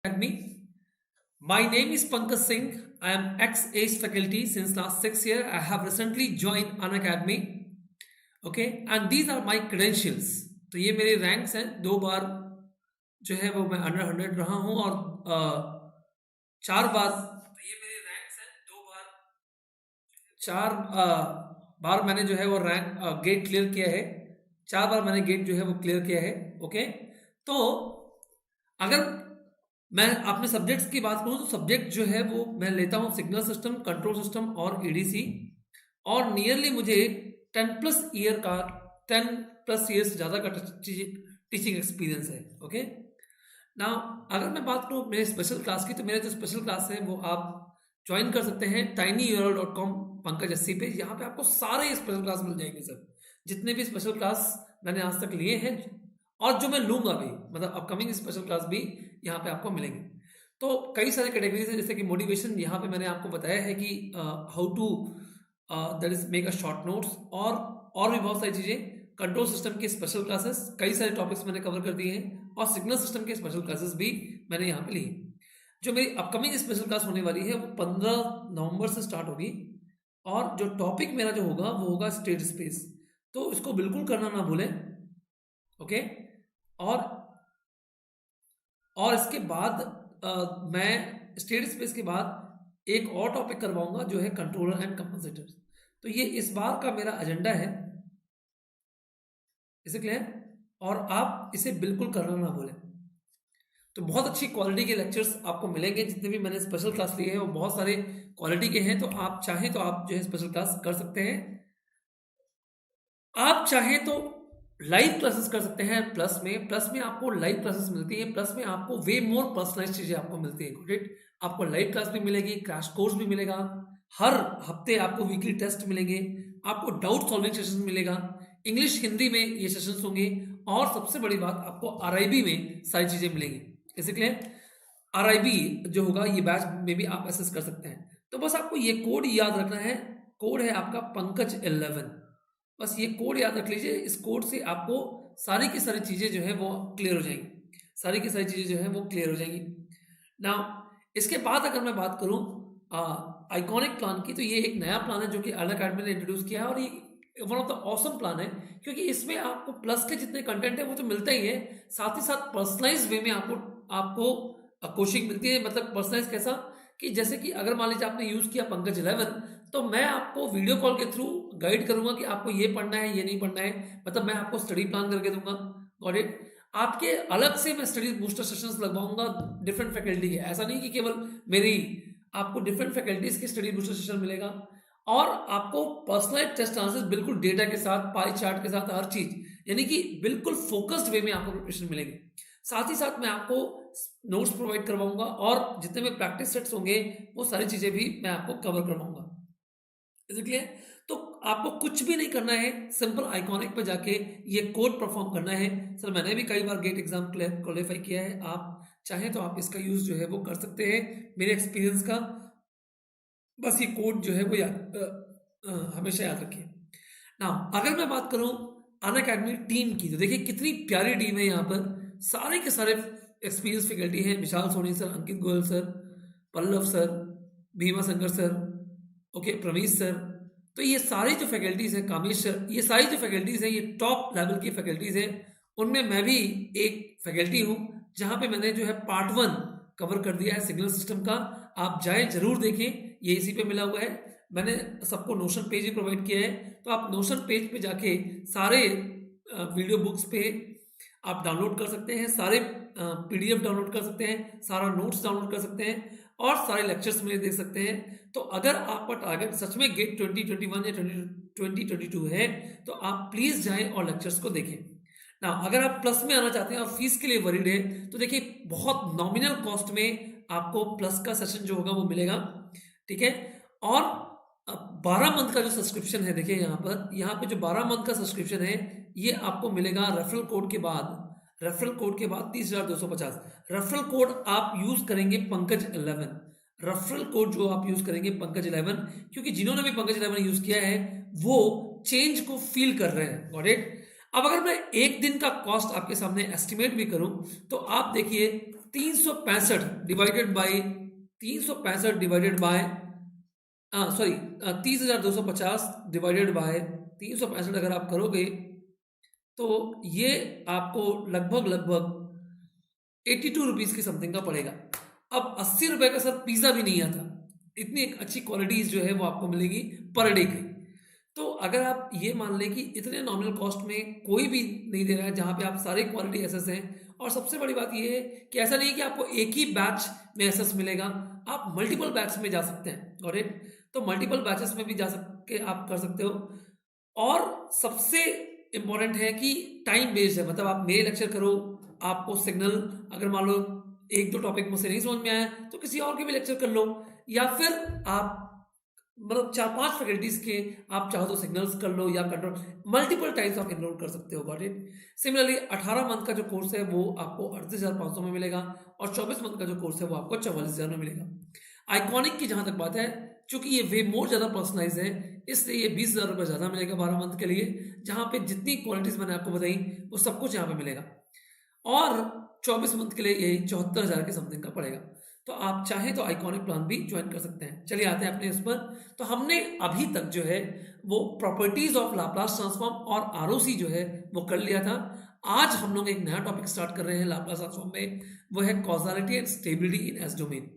Academy. My name is Pankaj Singh. I am ex-ACE faculty since last 6 years. I have recently joined An Academy. Okay, and these are my credentials. तो ये मेरे ranks हैं. 2 बार जो है वो मैं under 100 रहा हूँ और 4 बार. तो ये मेरे रैंक्स हैं. 4 बार मैंने जो है वो रैंक गेट क्लियर किया है. 4 बार मैंने गेट जो है वो क्लियर किया है. ओके, तो अगर मैं अपने सब्जेक्ट्स की बात करूं तो सब्जेक्ट जो है वो मैं लेता हूं सिग्नल सिस्टम, कंट्रोल सिस्टम और ईडीसी. और नियरली मुझे 10 प्लस ईयर्स ज़्यादा का टीचिंग एक्सपीरियंस है. ओके, ना अगर मैं बात करूं मेरे स्पेशल क्लास की, तो मेरे जो स्पेशल क्लास है वो आप ज्वाइन कर सकते हैं tinyurl.com पंकज एससी पे. यहाँ पे आपको सारे स्पेशल क्लास मिल जाएंगे सर. जितने भी स्पेशल क्लास मैंने आज तक लिए हैं और जो मैं लूंगा भी, मतलब अपकमिंग स्पेशल क्लास भी यहाँ पे आपको मिलेंगे. तो कई सारे कैटेगरीज हैं, जैसे कि मोटिवेशन. यहाँ पे मैंने आपको बताया है कि how to that is make a short notes, और भी बहुत सारी चीज़ें. कंट्रोल सिस्टम के स्पेशल क्लासेस, कई सारे टॉपिक्स मैंने कवर कर दिए हैं. और सिग्नल सिस्टम के स्पेशल क्लासेस भी मैंने यहाँ पे लिए. जो मेरी अपकमिंग स्पेशल क्लास होने वाली है वो 15 नवंबर से स्टार्ट होगी. और जो टॉपिक मेरा जो होगा वो होगा स्टेट स्पेस. तो इसको बिल्कुल करना ना भूलें. ओके, और इसके बाद मैं स्टेट स्पेस के बाद एक और टॉपिक करवाऊंगा जो है कंट्रोलर एंड कंपनसेटर्स. तो ये इस बार का मेरा एजेंडा है. इसे क्लियर? और आप इसे बिल्कुल करना ना भूलें. तो बहुत अच्छी क्वालिटी के लेक्चर्स आपको मिलेंगे. जितने भी मैंने स्पेशल क्लास लिए हैं वो बहुत सारे क्वालिटी के हैं. तो आप चाहें तो आप जो है स्पेशल क्लास कर सकते हैं. आप चाहें तो लाइव क्लासेस कर सकते हैं. प्लस में आपको लाइव क्लासेस मिलती है. प्लस में आपको वे मोर पर्सनलाइज चीज़ें आपको मिलती है. गुड, आपको लाइव क्लास भी मिलेगी, क्रैश कोर्स भी मिलेगा. हर हफ्ते आपको वीकली टेस्ट मिलेंगे. आपको डाउट सॉल्विंग सेशन मिलेगा. इंग्लिश हिंदी में ये सेशंस होंगे. और सबसे बड़ी बात, आपको आरआईबी में सारी चीज़ें मिलेंगी. इसलिए आरआईबी जो होगा ये बैच में भी आप एसेस कर सकते हैं. तो बस आपको ये कोड याद रखना है. कोड है आपका पंकज11. बस ये कोड याद रख लीजिए. इस कोड से आपको सारी की सारी चीज़ें जो है वो क्लियर हो जाएंगी. सारी की सारी चीज़ें जो है वो क्लियर हो जाएंगी. ना इसके बाद अगर मैं बात करूं आइकॉनिक प्लान की, तो ये एक नया प्लान है जो कि अन अकेडमी ने इंट्रोड्यूस किया है. और ये one of the awesome plan है, क्योंकि इसमें आपको प्लस के जितने कंटेंट है वो तो मिलता ही है, साथ ही साथ पर्सनलाइज वे में आपको कोचिंग मिलती है. मतलब पर्सनलाइज कैसा, कि जैसे कि अगर मान लीजिए आपने यूज़ किया पंकज 11, तो मैं आपको वीडियो कॉल के थ्रू गाइड करूंगा कि आपको ये पढ़ना है, ये नहीं पढ़ना है. मतलब मैं आपको स्टडी प्लान करके दूंगा. Got it? आपके अलग से मैं स्टडी बूस्टर सेशंस लगवाऊंगा डिफरेंट फैकल्टी के. ऐसा नहीं कि केवल मेरी, आपको डिफरेंट फैकल्टीज के स्टडी बूस्टर सेशन मिलेगा. और आपको पर्सनलाइज टेस्ट आंसर्स बिल्कुल डेटा के साथ, पाई चार्ट के साथ, हर चीज, यानी कि बिल्कुल फोकस्ड वे में आपको प्रिपरेशन मिलेगी. साथ ही साथ मैं आपको नोट्स प्रोवाइड करवाऊंगा और जितने भी प्रैक्टिस सेट्स होंगे वो सारी चीजें भी मैं आपको कवर करवाऊंगा. इसलिए तो आपको कुछ भी नहीं करना है. सिंपल आइकॉनिक पे जाके ये कोड परफॉर्म करना है. सर मैंने भी कई बार गेट एग्जाम क्वालिफाई किया है. आप चाहें तो आप इसका यूज जो है वो कर सकते हैं, मेरे एक्सपीरियंस का. बस ये कोड जो है वो हमेशा याद रखिए. ना अगर मैं बात करूं अन अकेडमी टीम की, तो देखिए कितनी प्यारी टीम है. यहाँ पर सारे के सारे एक्सपीरियंस फैकल्टी हैं. Vishal Soni sir, Ankit Goyal sir, Pallav sir, Bhima Shankar sir, okay, Pravish sir. तो ये सारी जो फैकल्टीज हैं, कामेश सर, ये सारी जो फैकल्टीज हैं ये टॉप लेवल की फैकल्टीज हैं. उनमें मैं भी एक फैकल्टी हूँ, जहाँ पे मैंने जो है पार्ट 1 कवर कर दिया है सिग्नल सिस्टम का. आप जाए जरूर देखें, ये इसी पे मिला हुआ है. मैंने सबको नोशन पेज ही प्रोवाइड किया है. तो आप नोशन पेज पे जाके सारे वीडियो बुक्स पे आप डाउनलोड कर सकते हैं, सारे पीडीएफ डाउनलोड कर सकते हैं, सारा नोट्स डाउनलोड कर सकते हैं, और सारे लेक्चर्स मेरे देख सकते हैं. तो अगर आपका टारगेट सच में गेट 2021 या 2022 है, तो आप प्लीज जाएं और लेक्चर्स को देखें. ना अगर आप प्लस में आना चाहते हैं और फीस के लिए वरीड है, तो देखिए बहुत नॉमिनल कॉस्ट में आपको प्लस का सेशन जो होगा वो मिलेगा. ठीक है? और 12 मंथ का जो सब्सक्रिप्शन है, देखिए यहाँ पे जो 12 मंथ का सब्सक्रिप्शन है ये आपको मिलेगा रेफरल कोड के बाद. रेफरल कोड के बाद 30,250. रेफरल कोड आप यूज करेंगे पंकज 11. रेफरल कोड जो आप यूज करेंगे पंकज 11, क्योंकि जिन्होंने भी पंकज 11 यूज किया है वो चेंज को फील कर रहे हैं. Got it? अब अगर मैं एक दिन का कॉस्ट आपके सामने एस्टिमेट भी करूं, तो आप देखिए 365 divided by 365 divided by sorry 30,250 divided by 365 अगर आप करोगे तो ये आपको लगभग लगभग 82 रुपीज़ की समथिंग का पड़ेगा। अब 80 रुपए का सर पिज़्ज़ा भी नहीं आता, इतनी एक अच्छी क्वालिटीज़ जो है वो आपको मिलेगी पर डे की। तो अगर आप ये मान लें कि इतने नॉमिनल कॉस्ट में कोई भी नहीं दे रहा है जहाँ पे आप सारे क्वालिटी एसेस हैं, और सबसे बड़ी बात ये है कि ऐसा नहीं है कि आपको एक ही बैच में एसेस मिलेगा, आप मल्टीपल बैच में जा सकते हैं। Got it? तो मल्टीपल बैचेस में भी जा सके आप कर सकते हो। और सबसे इम्पोर्टेंट है कि टाइम बेस्ड है, मतलब आप मेरे लेक्चर करो, आपको सिग्नल अगर मान लो एक दो टॉपिक मुझसे नहीं समझ में आया तो किसी और के भी लेक्चर कर लो, या फिर आप मतलब 4-5 फैकल्टीज के आप चाहो तो सिग्नल्स कर लो या कंट्रोल, मल्टीपल टाइम्स आप इनरोल कर सकते हो। Got it? सिमिलरली 18 मंथ का जो कोर्स है वो आपको 38,500 में मिलेगा, और 24 मंथ का जो कोर्स है वो आपको 44,000 में मिलेगा। आइकॉनिक की जहां तक बात है, चूंकि ये वे मोर ज़्यादा पर्सनलाइज है, इसलिए ये 20,000 रुपये ज़्यादा मिलेगा 12 मंथ के लिए, जहाँ पे जितनी क्वालिटीज़ मैंने आपको बताई वो सब कुछ यहाँ पे मिलेगा, और 24 मंथ के लिए ये 74,000 के समथिंग का पड़ेगा। तो आप चाहें तो आइकॉनिक प्लान भी ज्वाइन कर सकते हैं। चलिए आते हैं अपने इस पर। तो हमने अभी तक जो है वो प्रॉपर्टीज ऑफ लाप्लास ट्रांसफॉर्म और आरओसी जो है वो कर लिया था। आज हम लोग एक नया टॉपिक स्टार्ट कर रहे हैं लाप्लास ट्रांसफॉर्म में, वो है causality and stability in S domain.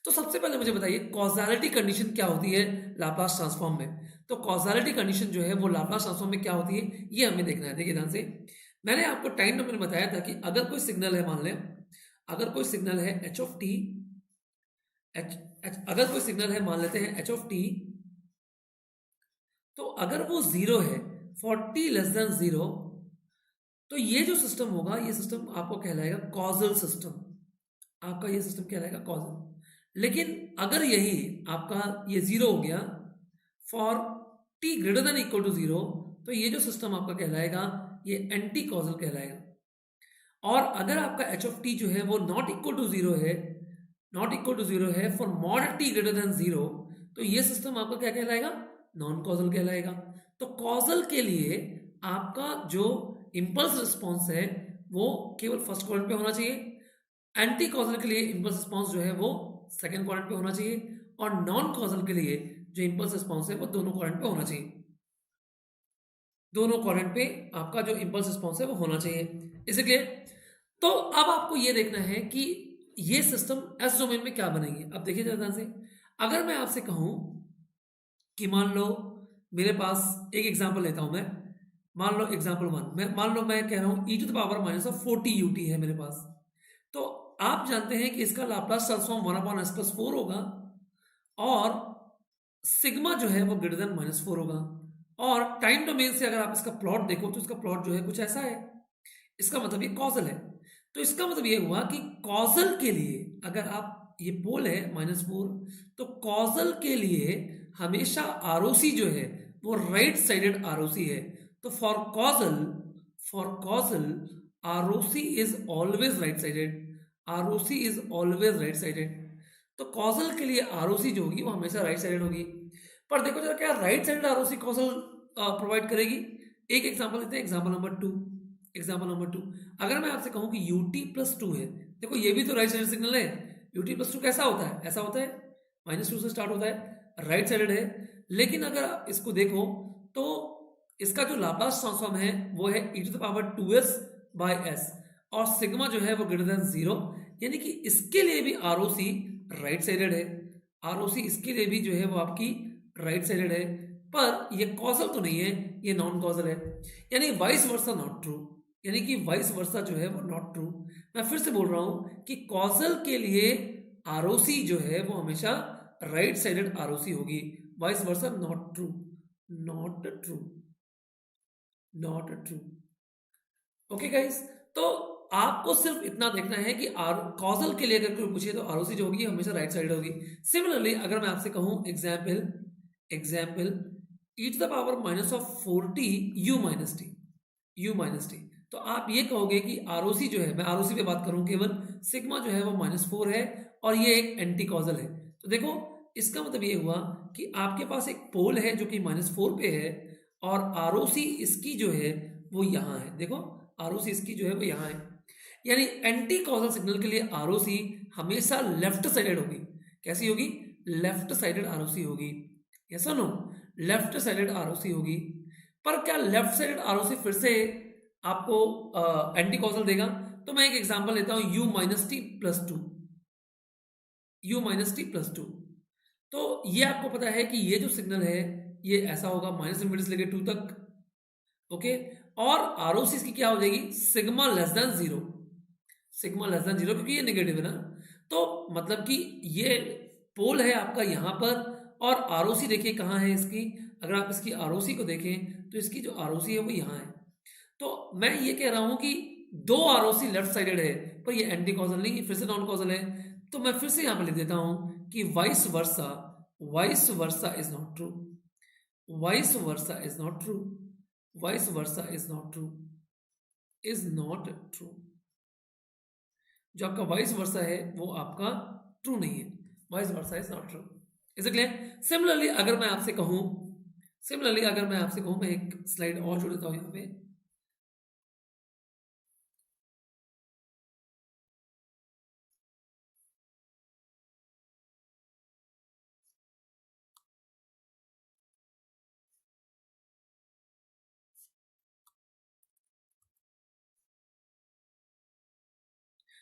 तो सबसे पहले मुझे बताइए कॉजालिटी कंडीशन क्या होती है लाप्लास ट्रांसफॉर्म में। तो कॉजालिटी कंडीशन जो है वो लाप्लास ट्रांसफॉर्म में क्या होती है ये हमें देखना है। देखिए ध्यान से, मैंने आपको टाइम डोमेन में बताया था कि अगर कोई सिग्नल है, मान लें अगर कोई सिग्नल है एच ऑफ टी, अगर कोई सिग्नल है मान लेते हैं एच ऑफ टी, तो अगर वो जीरो है for T less than zero, तो ये जो सिस्टम होगा ये सिस्टम आपको कहलाएगा कॉजल सिस्टम। आपका ये सिस्टम कहलाएगा कॉजल। लेकिन अगर यही आपका ये जीरो हो गया for t greater than equal to zero, तो ये जो सिस्टम आपका कहलाएगा ये एंटी कॉजल कहलाएगा। और अगर आपका एच ऑफ टी जो है वो नॉट इक्वल टू जीरो है, नॉट इक्वल टू जीरो है for mod T greater than zero, तो ये सिस्टम आपका क्या कहलाएगा? नॉन कॉजल कहलाएगा। तो कॉजल के लिए आपका जो इंपल्स रिस्पॉन्स है वो केवल फर्स्ट क्वाड्रेंट पे होना चाहिए, एंटी कॉजल के लिए इंपल्स रिस्पॉन्स जो है वो सेकंड क्वाड्रेंट पे होना चाहिए, और नॉन कॉजल के लिए जो इंपल्स रिस्पॉन्स है वो दोनों क्वाड्रेंट पे होना चाहिए। दोनों क्वाड्रेंट पे आपका जो इंपल्स रिस्पॉन्स है वो होना चाहिए। इसलिए तो अब आपको ये देखना है कि ये सिस्टम एस डोमेन में क्या बनेंगे। अब देखिए जरा ध्यान से, अगर मैं आपसे कहूं कि मान लो मेरे पास एक एग्जांपल लेता हूं मैं, मान लो एग्जांपल वन, मैं मान लो मैं कह रहा हूं e to the power minus of 40 ut है मेरे पास। तो आप जानते हैं कि इसका लाप्लास ट्रांसफॉर्म 1/s+4 होगा, और सिग्मा जो है वो ग्रेटर देन -4 होगा। और टाइम डोमेन से अगर आप इसका प्लॉट देखो तो इसका प्लॉट जो है कुछ ऐसा है। इसका मतलब ये कॉजल है। तो इसका मतलब ये हुआ कि कॉजल के लिए अगर आप, ये पोल है -4, तो कॉजल के लिए हमेशा आरओसी जो है वो राइट साइडेड आरओसी है। तो for causal ROC is always right sided, ROC is always right sided. तो कॉजल के लिए आरओसी जो होगी वो हमेशा राइट साइडेड होगी। पर देखो जरा, क्या right sided ROC causal provide करेगी? एक एग्जांपल लेते हैं, एग्जांपल नंबर 2। एग्जांपल नंबर 2, अगर मैं आपसे कहूं कि ut+2 है, देखो ये भी तो राइट साइडेड सिग्नल है। ut+2 कैसा होता है? ऐसा होता है, -2 से स्टार्ट होता है, राइट साइडेड है। लेकिन अगर आप इसको देखो तो इसका जो लाप्लास ट्रांसफॉर्म है वो है e⁻²s/s, और सिग्मा जो है वो ग्रेटर देन 0, यानी कि इसके लिए भी आरओसी राइट साइडेड है। आरओसी इसके लिए भी जो है वो आपकी राइट साइडेड है, पर ये कॉजल तो नहीं है, ये नॉन कॉजल है, यानी वाइस वर्सा नॉट ट्रू, यानी कि वाइस वर्सा जो है वो नॉट ट्रू। मैं फिर से बोल रहा हूं कि कॉजल के लिए आरओसी जो है वो हमेशा राइट साइडेड आरओसी होगी, vice versa not true, not true, not true. Okay guys, तो आपको सिर्फ इतना देखना है कि कॉजल के लिए अगर कोई पूछे तो आरओसी जो होगी हमेशा राइट साइड होगी। सिमिलरली अगर मैं आपसे कहूं एग्जाम्पल e⁻⁻⁴t u-t, तो आप ये कहोगे कि आरओसी जो है, मैं आरओसी पे बात करूं केवल, सिग्मा जो है वो -4 है और ये एक एंटी कॉजल है। तो देखो इसका मतलब ये हुआ कि आपके पास एक पोल है जो कि -4 पे है, और आरओसी इसकी जो है वो यहाँ है। देखो आरओसी इसकी जो है वो यहाँ है। यानी एंटी कॉजल सिग्नल के लिए आरओसी हमेशा लेफ्ट साइडेड होगी। कैसी होगी? लेफ्ट साइडेड आरओसी होगी। यस और नो? लेफ्ट साइडेड आरओसी होगी। पर क्या लेफ्ट साइडेड आरओसी फिर से आपको एंटी कॉजल देगा? तो मैं एक एग्जांपल लेता हूं, u minus T plus two, u minus T plus two. तो ये आपको पता है कि ये जो सिग्नल है ये ऐसा होगा, माइनस इनफिनिटी से लेकर टू तक। ओके, और आरओसी की क्या हो जाएगी? Sigma less than zero, sigma less than zero, क्योंकि ये नेगेटिव है ना। तो मतलब कि ये पोल है आपका यहाँ पर, और आरओसी देखिए कहाँ है इसकी। अगर आप इसकी आरओसी को देखें तो इसकी जो आरओसी है वो यहाँ है। तो मैं ये कह रहा हूं कि दो आरओसी लेफ्ट साइडेड है, पर ये एंटी कॉजल नहीं, फिर से नॉन कॉजल है। तो मैं फिर से यहां पर लिख देता हूं कि vice versa, vice versa is not true, vice versa is not true, vice versa is not true, is not true. जो आपका वाइस वर्सा है वो आपका ट्रू नहीं है, vice versa is not true. Is it clear? Similarly अगर मैं आपसे कहूं, सिमिलरली अगर मैं आपसे कहूं, मैं एक स्लाइड और जोड़ देता हूं यहां पे।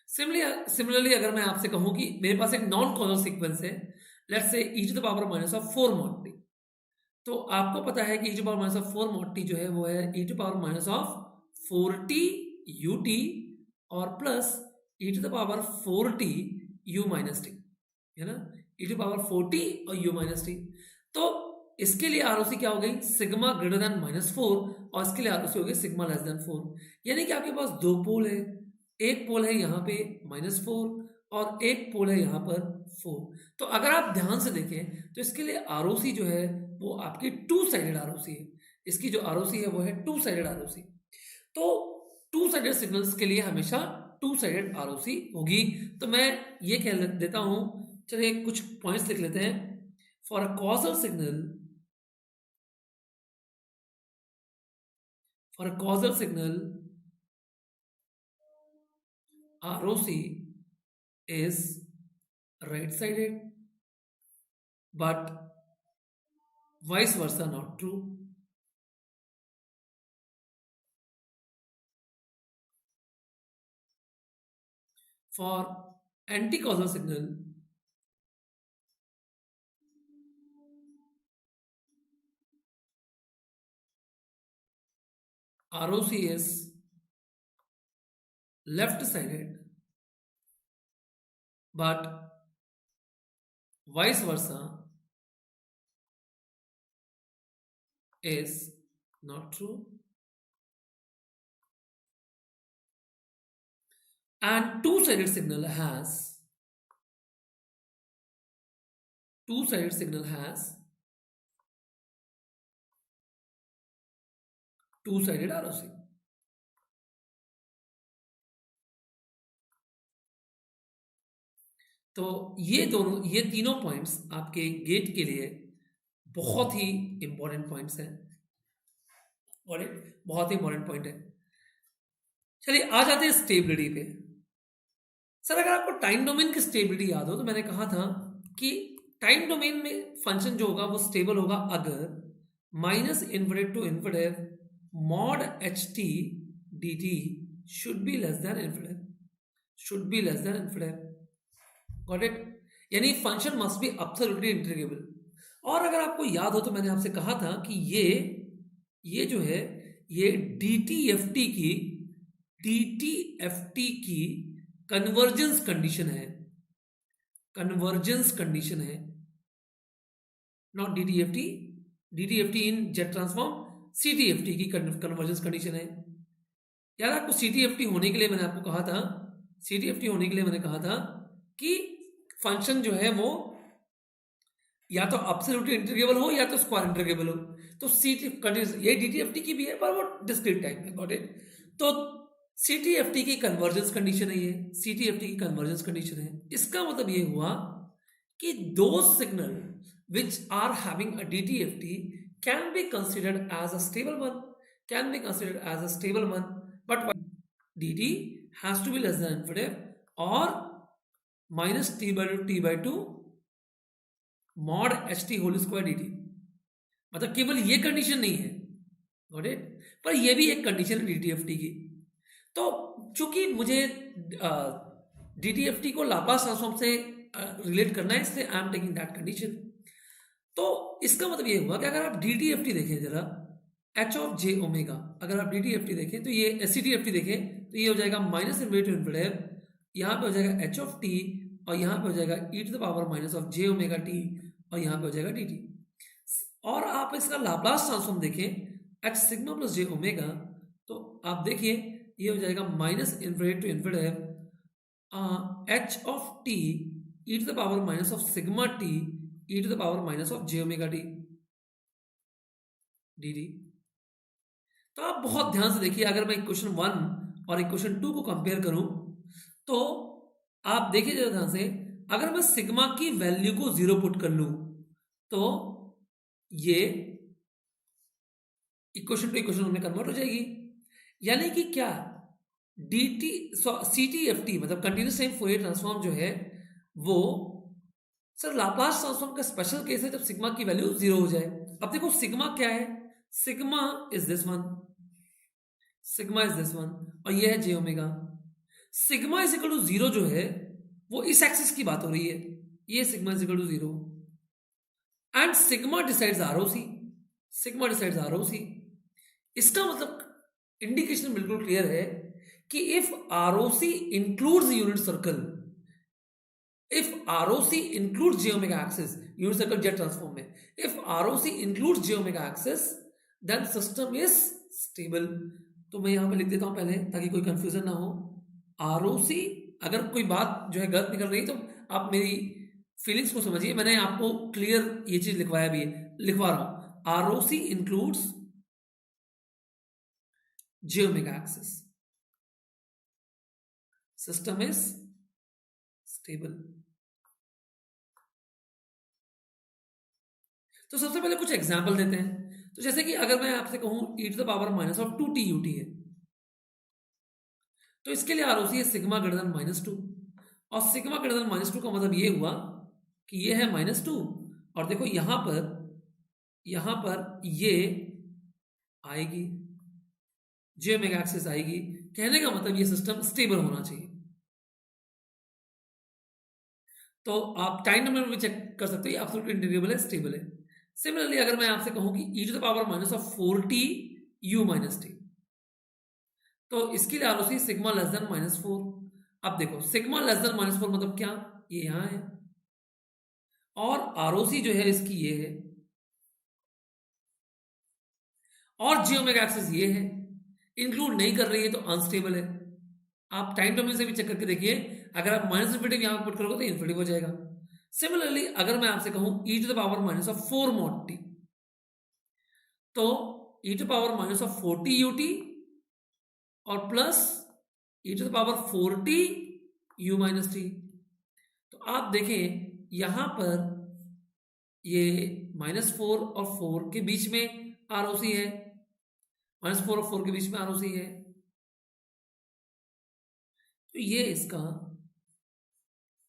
सिमिलरली अगर मैं आपसे कहूं कि मेरे पास एक नॉन कॉजल सीक्वेंस है, let's say e to the power minus of 4 mod t. तो आपको पता है कि e to power minus of 4 mod t जो है वो है e to power minus of 4t ut और plus e to the power 4t u minus t, है ना। ई टू पावर 4t और u माइनस टी। तो इसके लिए आरओसी क्या हो गई? सिग्मा ग्रेटर देन माइनस 4, और इसके लिए आरओसी हो गई सिग्मा लेस देन 4। यानी कि आपके पास दो पोल है, एक पोल है यहाँ पे -4 और एक पोल है यहाँ पर 4। तो अगर आप ध्यान से देखें तो इसके लिए आरओसी जो है वो आपकी टू साइडेड आरओसी है। इसकी जो आरओसी है वो है टू साइडेड आरओसी। तो टू साइडेड सिग्नल्स के लिए हमेशा टू साइडेड आरओसी होगी। तो मैं ये कह देता हूं, चलिए कुछ पॉइंट्स लिख लेते हैं। For a causal signal, for a causal signal ROC is right sided, but vice versa not true. For anti-causal signal, ROC is left sided, but vice versa is not true. And two-sided signal has two-sided signal has two-sided ROC. तो ये दोनों, ये तीनों points आपके gate के लिए बहुत ही important points हैं, और बहुत ही इंपॉर्टेंट पॉइंट है। चलिए आ जाते हैं स्टेबिलिटी पे। सर अगर आपको टाइम डोमेन की स्टेबिलिटी याद हो तो मैंने कहा था कि टाइम डोमेन में फंक्शन जो होगा वो स्टेबल होगा अगर minus infinity to infinity mod h t d t should be less than infinity, should be less than infinity. Got it? यानी function must be absolutely integrable. और अगर आपको याद हो तो मैंने आपसे कहा था कि ये जो है ये DTFT की कन्वर्जेंस कंडीशन है, कन्वर्जेंस कंडीशन है, not DTFT in jet transform, CTFT की कन्वर्जेंस कंडीशन है। यार आपको CTFT होने के लिए मैंने आपको कहा था, CTFT होने के लिए मैंने कहा था कि फंक्शन जो है वो या तो एब्सोल्युटली इंटीग्रेबल हो या तो स्क्वायर इंटीग्रेबल हो। तो ये DTFT की भी है पर वो डिस्क्रीट टाइप है। Got it? तो CTFT की कन्वर्जेंस कंडीशन है ये, CTFT की कन्वर्जेंस कंडीशन है। इसका मतलब ये हुआ कि दो signal which are having a DTFT can be considered as a stable one, can be considered as a stable one, but dt has to be less than infinitive or minus t/2 mod ht whole square dt। मतलब केवल ये condition नहीं है, got it, पर ये भी एक condition है डीटीएफटी की। तो चूंकि मुझे डीटीएफटी को लाप्लास ट्रांसफॉर्म से रिलेट करना है, इसलिए I am taking that condition. तो इसका मतलब ये हुआ कि अगर आप डीटीएफटी देखें जरा, एच ऑफ जे ओमेगा, अगर आप डीटीएफटी देखें तो ये एससीटीएफटी देखें तो ये हो जाएगा माइनस इन्फिनिटी टू इन्फिनिटी, यहाँ पे हो जाएगा एच ऑफ टी और यहाँ पे हो जाएगा e to the power minus of j omega t और यहाँ पे हो जाएगा डी टी। और आप इसका लाप्लास ट्रांसफॉर्म देखें h sigma plus j omega, तो आप देखिए ये हो जाएगा minus infinity to infinity h of t e to the power minus of sigma t e to the power minus of j omega t d d. तो आप बहुत ध्यान से देखिए, अगर मैं इक्वेशन 1 और इक्वेशन 2 को कंपेयर करूं तो आप देखिए जरा ध्यान से, अगर मैं सिग्मा की वैल्यू को 0 पुट कर लूं तो ये इक्वेशन टू इक्वेशन में कन्वर्ट हो जाएगी। यानी कि क्या dt CTFT मतलब कंटिन्यूस टाइम फोरियर ट्रांसफॉर्म जो है वो सर लाप्लास ट्रांसफॉर्म का स्पेशल केस है जब सिग्मा की वैल्यू 0 हो जाए। अब देखो सिग्मा क्या है, sigma is this one, sigma is this one और ये है j omega. Sigma is equal to 0 जो है वो इस एक्सिस की बात हो रही है, ये sigma is equal to 0 and sigma decides ROC, sigma decides ROC. इसका मतलब इंडिकेशन बिल्कुल क्लियर है कि if ROC includes unit circle, if ROC includes j omega axis, unit circle z transform में if ROC includes j omega axis then system is stable. तो मैं यहां पे लिख देता हूं पहले ताकि कोई कंफ्यूजन ना हो। आरओसी, अगर कोई बात जो है गलत निकल रही तो आप मेरी फीलिंग्स को समझिए, मैंने आपको क्लियर ये चीज लिखवाया भी है, लिखवा रहा हूं। ROC includes j omega axis, system is stable. तो सबसे पहले कुछ एग्जांपल देते हैं। तो जैसे कि अगर मैं आपसे कहूं e to the power minus of 2t ut है, तो इसके लिए आरओसी है सिग्मा ग्रेटर देन -2 और सिग्मा ग्रेटर देन -2 का मतलब ये हुआ कि ये है -2 और देखो यहां पर ये आएगी, जे ओमेगा एक्सिस आएगी। कहने का मतलब ये सिस्टम स्टेबल होना चाहिए। तो आप टाइम डोमेन में चेक कर सकते हो, ये एब्सोल्यूट इंटीग्रेबल है, स्टेबल है। सिमिलरली अगर मैं आपसे कहूं कि e to the power minus of 4t u minus t, तो इसके लिए आरओसी सिग्मा लेस देन -4। अब देखो सिग्मा लेस देन -4 मतलब क्या, ये यहां है और आरओसी जो है इसकी ये है और जे ओमेगा एक्सिस ये है, इंक्लूड नहीं कर रही है तो अनस्टेबल है। आप टाइम डोमेन से भी चेक करके देखिए, अगर आप माइनस इन्फिनिटी यहां पुट करोगे तो इन्फिनिटी हो जाएगा। सिमिलरली अगर मैं आपसे कहूं e to the power minus of 4 mod t, तो e to power minus of 4t ut और plus e to the power 4t u minus t. तो आप देखें यहां पर ये -4 और 4 के बीच में आरओसी है, -4 और 4 के बीच में आरओसी है, तो ये इसका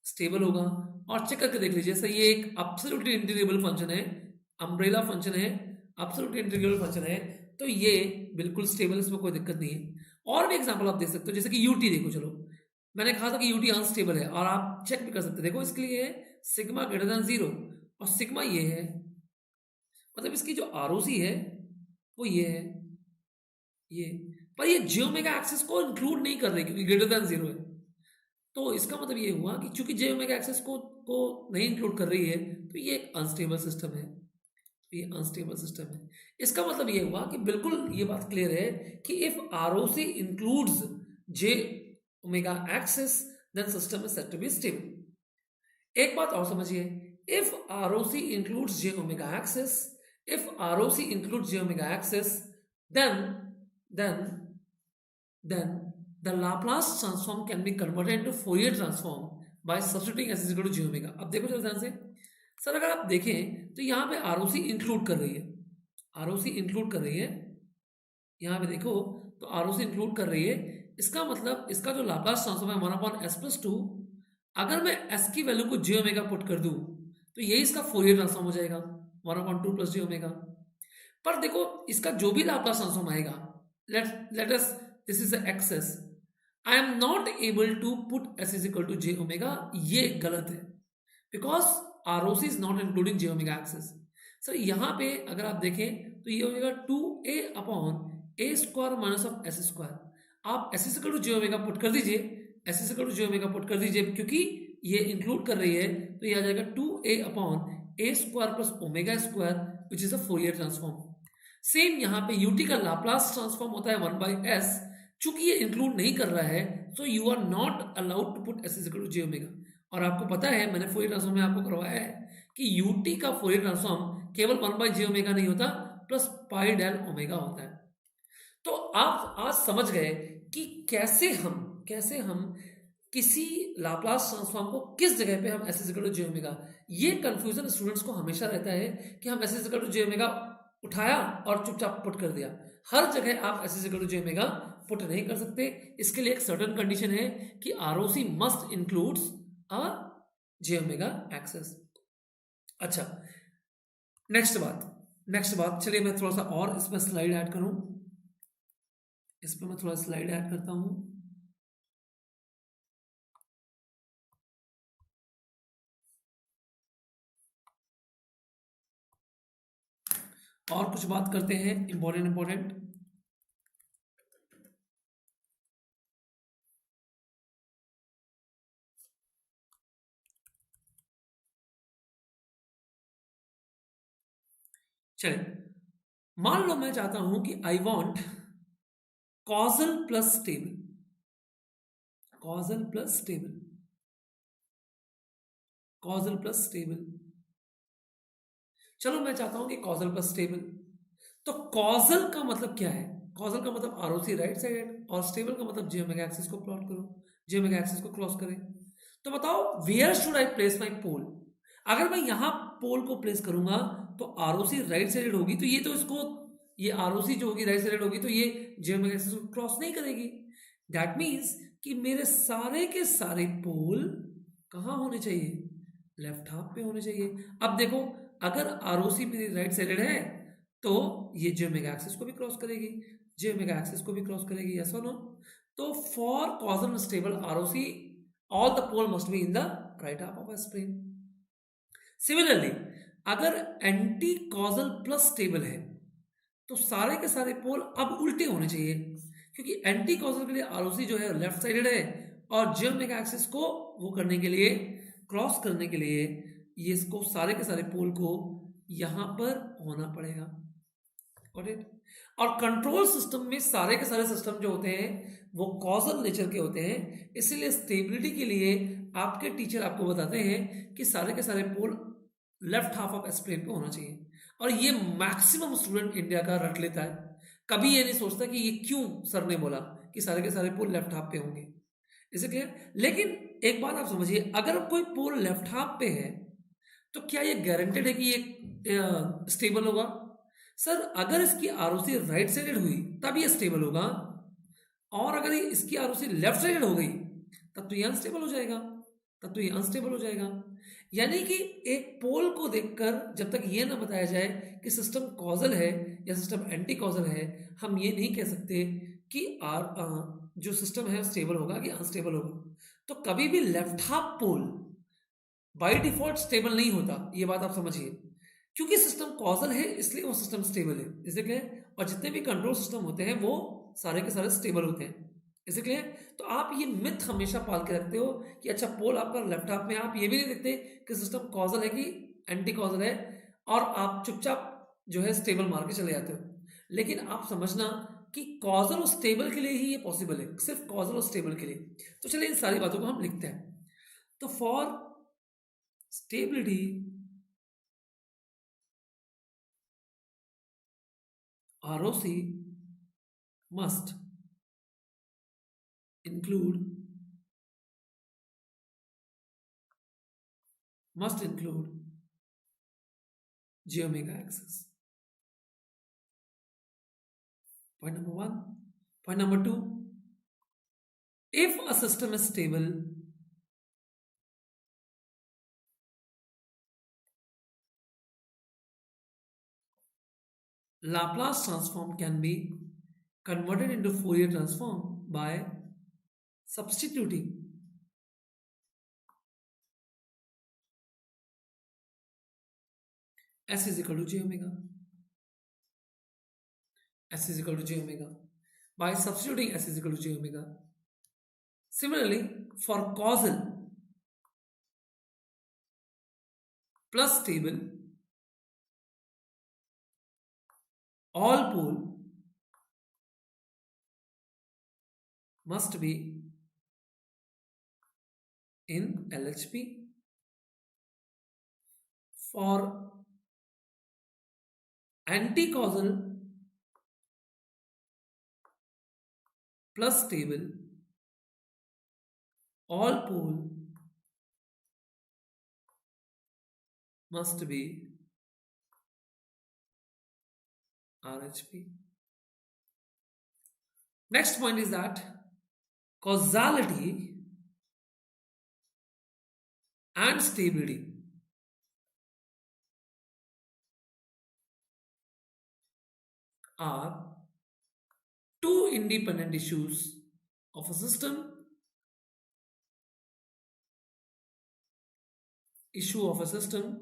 स्टेबल होगा। और चेक करके देख लीजिए, जैसे ये एक एब्सोल्युटली इंटीग्रेबल फंक्शन है, अम्ब्रेला फंक्शन है, एब्सोल्युटली इंटीग्रेबल फंक्शन है, तो ये बिल्कुल स्टेबल, इसमें कोई दिक्कत नहीं है। और भी एग्जांपल आप देख सकते हो, जैसे कि यूटी देखो, चलो मैंने कहा था कि यूटी अनस्टेबल है और आप चेक भी कर सकते हो। देखो इसके लिए सिग्मा ग्रेटर देन 0 और सिग्मा ये है, मतलब इसकी जो आरओसी है वो ये है, ये, पर ये जे ओमेगा एक्सिस को इंक्लूड नहीं कर रही क्योंकि ग्रेटर देन 0 है। तो इसका मतलब ये हुआ कि चूंकि जे ओमेगा एक्सिस को नहीं इंक्लूड कर रही है तो ये एक अनस्टेबल सिस्टम है, ये अनस्टेबल सिस्टम है। इसका मतलब ये हुआ कि बिल्कुल ये बात क्लियर है कि if ROC includes j omega axis then system is said to be stable. एक बात और समझिए, if ROC includes j omega axis, if ROC includes j omega axis then the Laplace transform can be converted into Fourier transform by substituting s is equal to j omega। अब देखो जरा ध्यान से sir, अगर आप देखें तो यहाँ पे आरओसी इंक्लूड कर रही है, आरओसी इंक्लूड कर रही है, यहाँ पे देखो तो आरओसी इंक्लूड कर रही है इसका मतलब इसका जो लाप्लास ट्रांसफॉर्म है 1/s+2, अगर मैं s की वैल्यू को j ओमेगा पुट कर दूं तो यही इसका फोरियर ट्रांसफॉर्म हो जाएगा 1/2 प्लस j ओमेगा। पर देखो इसका जो भी लाप्लास ट्रांसफॉर्म आएगा, let us this is axis, I am not able to put s is equal to j omega, ये गलत है because ROC is not including j omega axis. Sir यहाँ पे अगर आप देखें तो ये हो जाएगा 2a/a² माइनस ऑफ s²। आप s is equal to j omega put कर दीजिए, s is equal to j omega put कर दीजिए, क्योंकि ये इंक्लूड कर रही है तो ये आ जाएगा 2a/a² plus omega square which is a Fourier transform. Same यहाँ पे ut का लाप्लास ट्रांसफॉर्म होता है 1/s, चूंकि ये इंक्लूड नहीं कर रहा है so you are not allowed to put s is equal to j omega. और आपको पता है मैंने फोरियर ट्रांसफॉर्म में आपको करवाया है कि ut का फोरियर ट्रांसफॉर्म केवल 1/j ओमेगा नहीं होता, प्लस पाई डेल ओमेगा होता है। तो आप आज समझ गए कि कैसे हम किसी लाप्लास ट्रांसफॉर्म को किस जगह पे हम s is equal to j omega, ये कंफ्यूजन स्टूडेंट्स को हमेशा रहता है कि हम s is equal to j omega उठाया और चुपचाप पुट कर दिया। हर जगह आप s is equal to j omega put नहीं कर सकते, इसके लिए एक सर्टेन कंडीशन है कि ROC must includes a j omega axis. अच्छा, नेक्स्ट बात चलिए मैं थोड़ा सा और इसमें स्लाइड ऐड करूं, इसमें मैं थोड़ा स्लाइड ऐड करता हूं। और कुछ बात करते हैं इंपॉर्टेंट। चलिए, मान लो मैं चाहता हूं कि I want causal plus stable, causal plus stable, causal plus stable. चलो मैं चाहता हूं कि कॉजल प्लस स्टेबल, तो कॉजल का मतलब क्या है? कॉजल का मतलब ROC राइट साइड, और स्टेबल का मतलब j ओमेगा एक्सिस को प्लॉट करो, j ओमेगा एक्सिस को क्रॉस करें। तो बताओ where should I place my pole? अगर मैं यहां पोल को प्लेस करूंगा तो ROC राइट साइड होगी, तो ये तो इसको, ये ROC जो होगी राइट साइड होगी, तो ये j ओमेगा एक्सिस को क्रॉस नहीं करेगी। दैट मीन्स कि मेरे सारे के सारे पोल कहाँ होने चाहिए? लेफ्ट हाफ पे होने चाहिए। अब देखो, अगर ROC मेरी राइट साइडेड है तो ये j ओमेगा एक्सिस को भी क्रॉस करेगी, j ओमेगा एक्सिस को भी क्रॉस करेगी, यस और नो? तो for causal stable ROC all the pole must be in the right half of a spring. Similarly अगर एंटी कॉजल प्लस स्टेबल है तो सारे के सारे पोल अब उल्टे होने चाहिए, क्योंकि एंटी कॉजल के लिए ROC जो है लेफ्ट साइडेड है, और j ओमेगा एक्सिस को वो करने के लिए, क्रॉस करने के लिए, ये इसको सारे के सारे पोल को यहां पर होना पड़ेगा। Got it? और कंट्रोल सिस्टम में सारे के सारे सिस्टम जो होते हैं वो कॉजल नेचर के होते हैं, इसीलिए स्टेबिलिटी के लिए आपके टीचर आपको बताते हैं कि सारे के सारे पोल लेफ्ट हाफ ऑफ एस्प्लेन पे होना चाहिए। और ये मैक्सिमम स्टूडेंट इंडिया का रट लेता है, कभी ये नहीं सोचता कि ये क्यों सर ने बोला कि सारे के सारे पोल लेफ्ट हाफ पे होंगे। इसे क्लियर? लेकिन एक बात आप समझिए, अगर कोई पोल लेफ्ट हाफ पे है तो क्या ये गारंटेड है कि ये स्टेबल होगा? सर अगर इसकी ROC राइट साइडेड हुई तब ये स्टेबल होगा, और अगर ये इसकी ROC लेफ्ट साइडेड हो गई तब तो ये अनस्टेबल हो जाएगा, तब तो ये अनस्टेबल हो जाएगा। यानी कि एक पोल को देखकर जब तक ये ना बताया जाए कि सिस्टम कॉजल है या सिस्टम एंटी कॉजल है, हम ये नहीं कह सकते कि जो सिस्टम है स्टेबल होगा कि अनस्टेबल होगा। तो कभी भी left half pole by default stable नहीं होता, ये बात आप समझिए, क्योंकि सिस्टम कॉजल है इसलिए वो सिस्टम स्टेबल है, इसे क्लियर? और जितने भी कंट्रोल सिस्टम होते हैं वो सारे के सारे स्टेबल होते हैं, इसे क्लियर? तो आप ये मिथ हमेशा पाल के रखते हो कि अच्छा पोल आपका लेफ्ट हाफ में, आप ये भी नहीं देखते कि सिस्टम कॉजल है कि एंटी कॉजल है, और आप चुपचाप जो है स्टेबल मार के चले जाते हो। लेकिन आप समझना कि कॉजल और स्टेबल के लिए ही ये पॉसिबल है, सिर्फ कॉजल और स्टेबल के लिए। तो चलिए इन सारी बातों को हम लिखते हैं। तो for stability ROC must include j omega axis. Point number one. Point number two, if a system is stable, Laplace transform can be converted into Fourier transform by substituting S is equal to j omega. S is equal to j omega. By substituting S is equal to j omega. Similarly, for causal plus stable, all pole must be in LHP. For anti-causal plus stable, all pole must be RHP. Next point is that causality and stability are two independent issues of a system. Issue of a system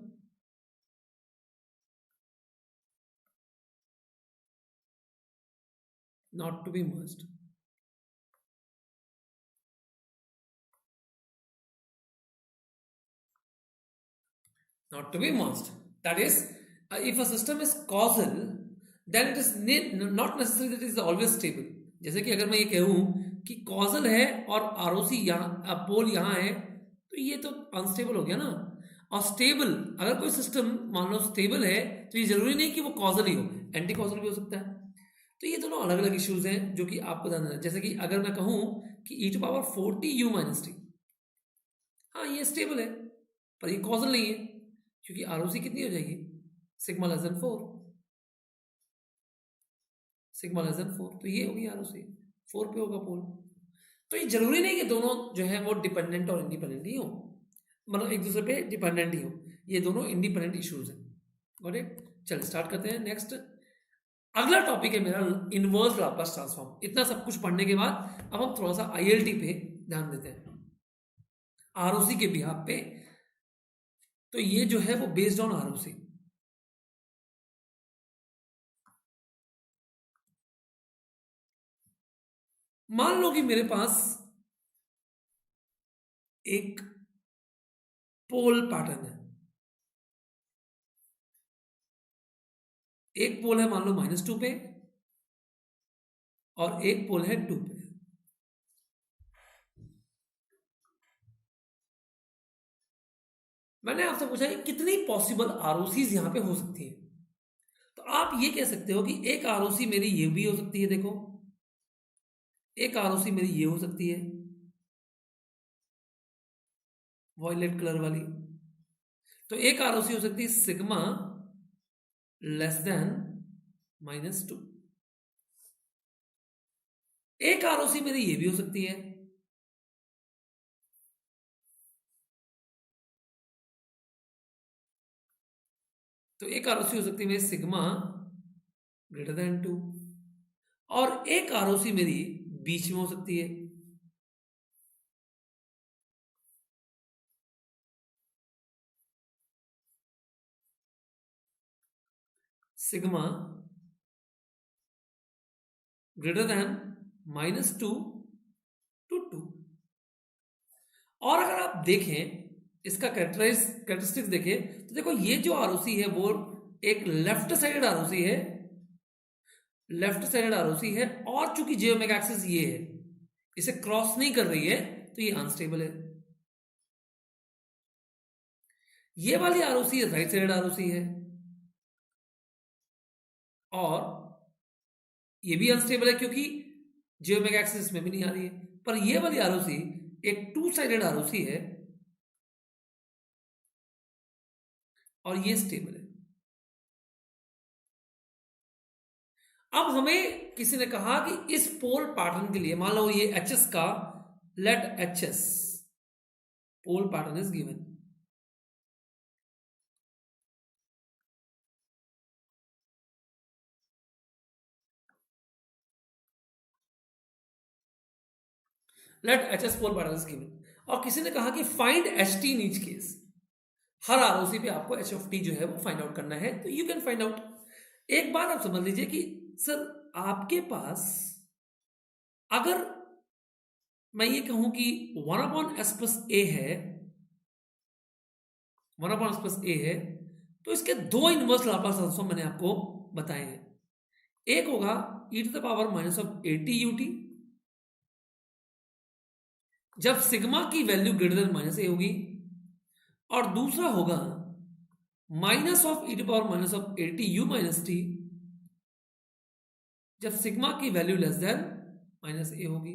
not to be merged. Not to be merged. That is, if a system is causal, then it is not necessary that it is always stable. जैसे कि अगर मैं ये कहूँ कि causal है और ROC यहाँ पोल यहाँ है, तो ये तो अनस्टेबल हो गया ना. और स्टेबल, अगर कोई सिस्टम मान लो स्टेबल है, तो ये जरूरी नहीं कि वो कॉजल ही हो, एंटी कॉजल भी हो सकता है. तो ये दोनों अलग अलग इश्यूज हैं जो कि आपको ध्यान देना है. जैसे कि अगर मैं कहूँ कि e⁻⁴ हाँ ये स्टेबल है, पर ये कॉजल नहीं है, क्योंकि आरओसी कितनी हो जाएगी, sigma less than 4, sigma less than 4, तो ये होगी आरओसी, 4 पे होगा पोल. तो ये जरूरी नहीं कि दोनों जो है वो डिपेंडेंट और इंडिपेंडेंट ही हो, मतलब एक दूसरे पे डिपेंडेंट ही हो. ये दोनों इंडिपेंडेंट इश्यूज हैं. Got it. चलिए स्टार्ट करते हैं. नेक्स्ट अगला टॉपिक है मेरा इनवर्स लाप्लास ट्रांसफॉर्म. इतना सब कुछ पढ़ने के बाद अब हम थोड़ा सा आईएलटी पे ध्यान देते हैं, आरओसी के बिहाफ पे. तो ये जो है वो बेस्ड ऑन आरओसी. मान लो कि मेरे पास एक पोल पैटर्न है. एक पोल है मान लो -2 पे और एक पोल है 2 पे. मैंने आपसे पूछा कि कितनी पॉसिबल आरओसीज यहां पे हो सकती है. तो आप ये कह सकते हो कि एक आरओसी मेरी ये भी हो सकती है, देखो एक आरओसी मेरी ये हो सकती है, वॉयलेट कलर वाली. तो एक आरओसी हो सकती है सिग्मा लेस देन -2. एक आरओसी मेरी ये भी हो सकती है, तो एक आरओसी हो सकती है मेरी सिग्मा ग्रेटर देन 2, और एक आरओसी मेरी बीच में हो सकती है, सिग्मा ग्रेटर देन -2 to 2. और अगर आप देखें इसका कैरेक्टरिस्टिक्स देखें तो देखो ये जो आरओसी है वो एक लेफ्ट साइडेड आरओसी है, लेफ्ट साइडेड आरओसी है, और चूंकि जे ओमेगा एक्सिस ये है, इसे क्रॉस नहीं कर रही है, तो ये अनस्टेबल है. ये वाली आरओसी राइट साइडेड आरओसी है और ये भी अनस्टेबल है क्योंकि जे ओमेगा एक्सिस में भी नहीं आ रही है. पर ये वाली आरओसी एक 2 साइडेड आरओसी है और ये स्टेबल है. अब हमें किसी ने कहा कि इस पोल पैटर्न के लिए मान लो ये एचएस का let hs pole pattern is given. let hs pole pattern is given. और किसी ने कहा कि find ht in each case, her ROC पे आपको एच ऑफ टी जो है वो फाइंड आउट करना है, तो यू कैन फाइंड आउट. एक बात आप समझ लीजिए कि सर आपके पास अगर मैं ये कहूं कि 1/s प्लस ए है, 1/s प्लस ए है, तो इसके दो इनवर्स लाप्लास ट्रांसफॉर्म मैंने आपको बताए हैं. एक होगा e to the power minus of AT UT, जब सिग्मा की value greater than minus a होगी, और दूसरा होगा minus of e to power minus of AT u minus t, जब सिग्मा की value less than minus a होगी.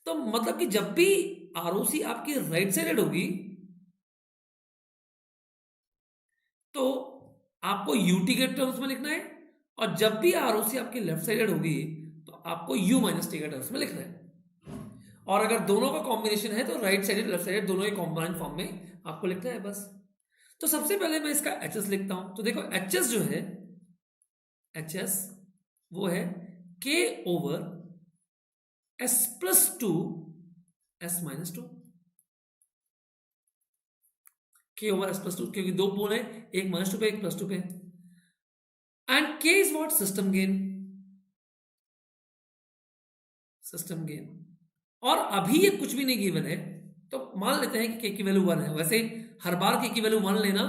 तो मतलब कि जब भी आरओसी आपकी राइट साइडेड होगी तो आपको यूटी के टर्म्स में लिखना है, और जब भी आरओसी आपकी लेफ्ट साइडेड होगी तो आपको यू माइनस टी के टर्म्स में लिखना है. और अगर दोनों का कॉम्बिनेशन है तो राइट साइडेड लेफ्ट साइडेड दोनों ही कॉम्बाइंड फॉर्म में आपको लिखना है बस. तो सबसे पहले मैं इसका एचएस लिखता हूं. तो देखो एचएस जो है, एचएस वो है के over S plus two S minus two, के ओवर एस प्लस टू, क्योंकि दो पोल है, एक माइनस टू पे एक प्लस टू पे. एंड के is what, system gain, system gain. और अभी ये कुछ भी नहीं गिवन है, तो मान लेते हैं कि के की वैल्यू 1 है. वैसे हर बार के की वैल्यू 1 लेना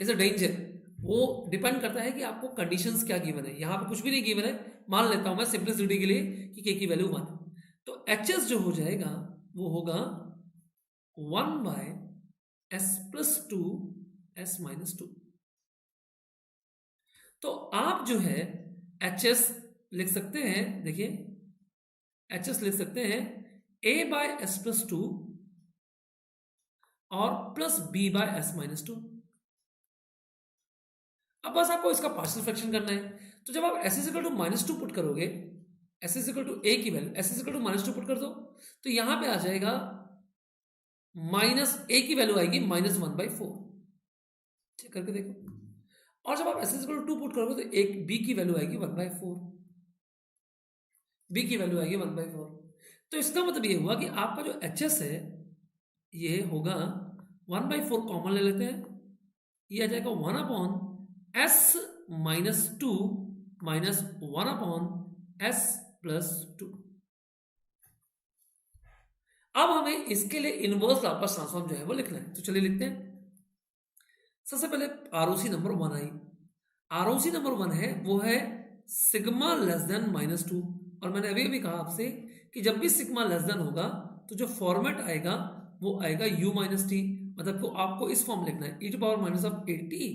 इज अ डेंजर, वो डिपेंड करता है कि आपको कंडीशंस क्या गिवन है. यहां पे कुछ भी नहीं गिवन है, मान लेता हूं मैं सिंपलिसिटी के लिए कि के की वैल्यू 1 है. तो एचएस जो हो जाएगा वो होगा 1/s plus two S minus two. तो आप जो है एचएस लिख सकते हैं, देखिए एचएस लिख सकते हैं a/s प्लस टू और प्लस b/s माइनस टू. अब बस आपको इसका पार्शियल फ्रैक्शन करना है. तो जब आप s equal to minus two put करोगे, s इक्वल टू a की value s equal to minus two put कर दो, तो यहां पे आ जाएगा माइनस a की वैल्यू आएगी -1/4. चेक करके देखो. और जब आप s इक्वल टू 2 पुट करोगे तो एक b की वैल्यू आएगी 1/4, b की वैल्यू आएगी 1/4. तो इसका मतलब ये हुआ कि आपका जो एचएस है ये होगा 1/4 कॉमन ले लेते हैं, ये आ जाएगा 1/s minus two minus 1/s plus two. अब हमें इसके लिए इनवर्स लाप्लास ट्रांसफॉर्म जो है वो लिखना है. तो चलिए लिखते हैं. सबसे पहले आरओसी नंबर 1 आई. आरओसी नंबर 1 है वो है sigma less than minus two. और मैंने अभी भी कहा आपसे कि जब भी सिग्मा लेस देन होगा तो जो फॉर्मेट आएगा वो आएगा u माइनस टी. मतलब को आपको इस फॉर्म लिखना है, e to power minus of AT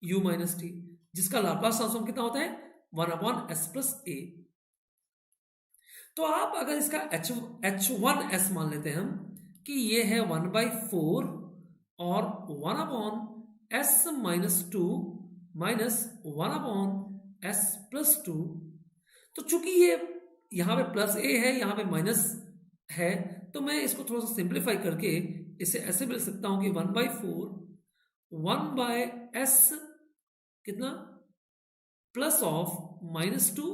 u minus t, जिसका लाप्लास ट्रांसफॉर्म कितना होता है 1/s प्लस ए. तो आप अगर इसका h1s मान लेते हैं हम कि ये है 1/4 और 1/s minus two minus 1/s plus two. तो चूंकि ये यहां पे प्लस ए है, यहां पे माइनस है, तो मैं इसको थोड़ा सा सिंप्लीफाई करके इसे ऐसे भी लिख सकता हूं कि 1/4 1/s कितना plus of minus two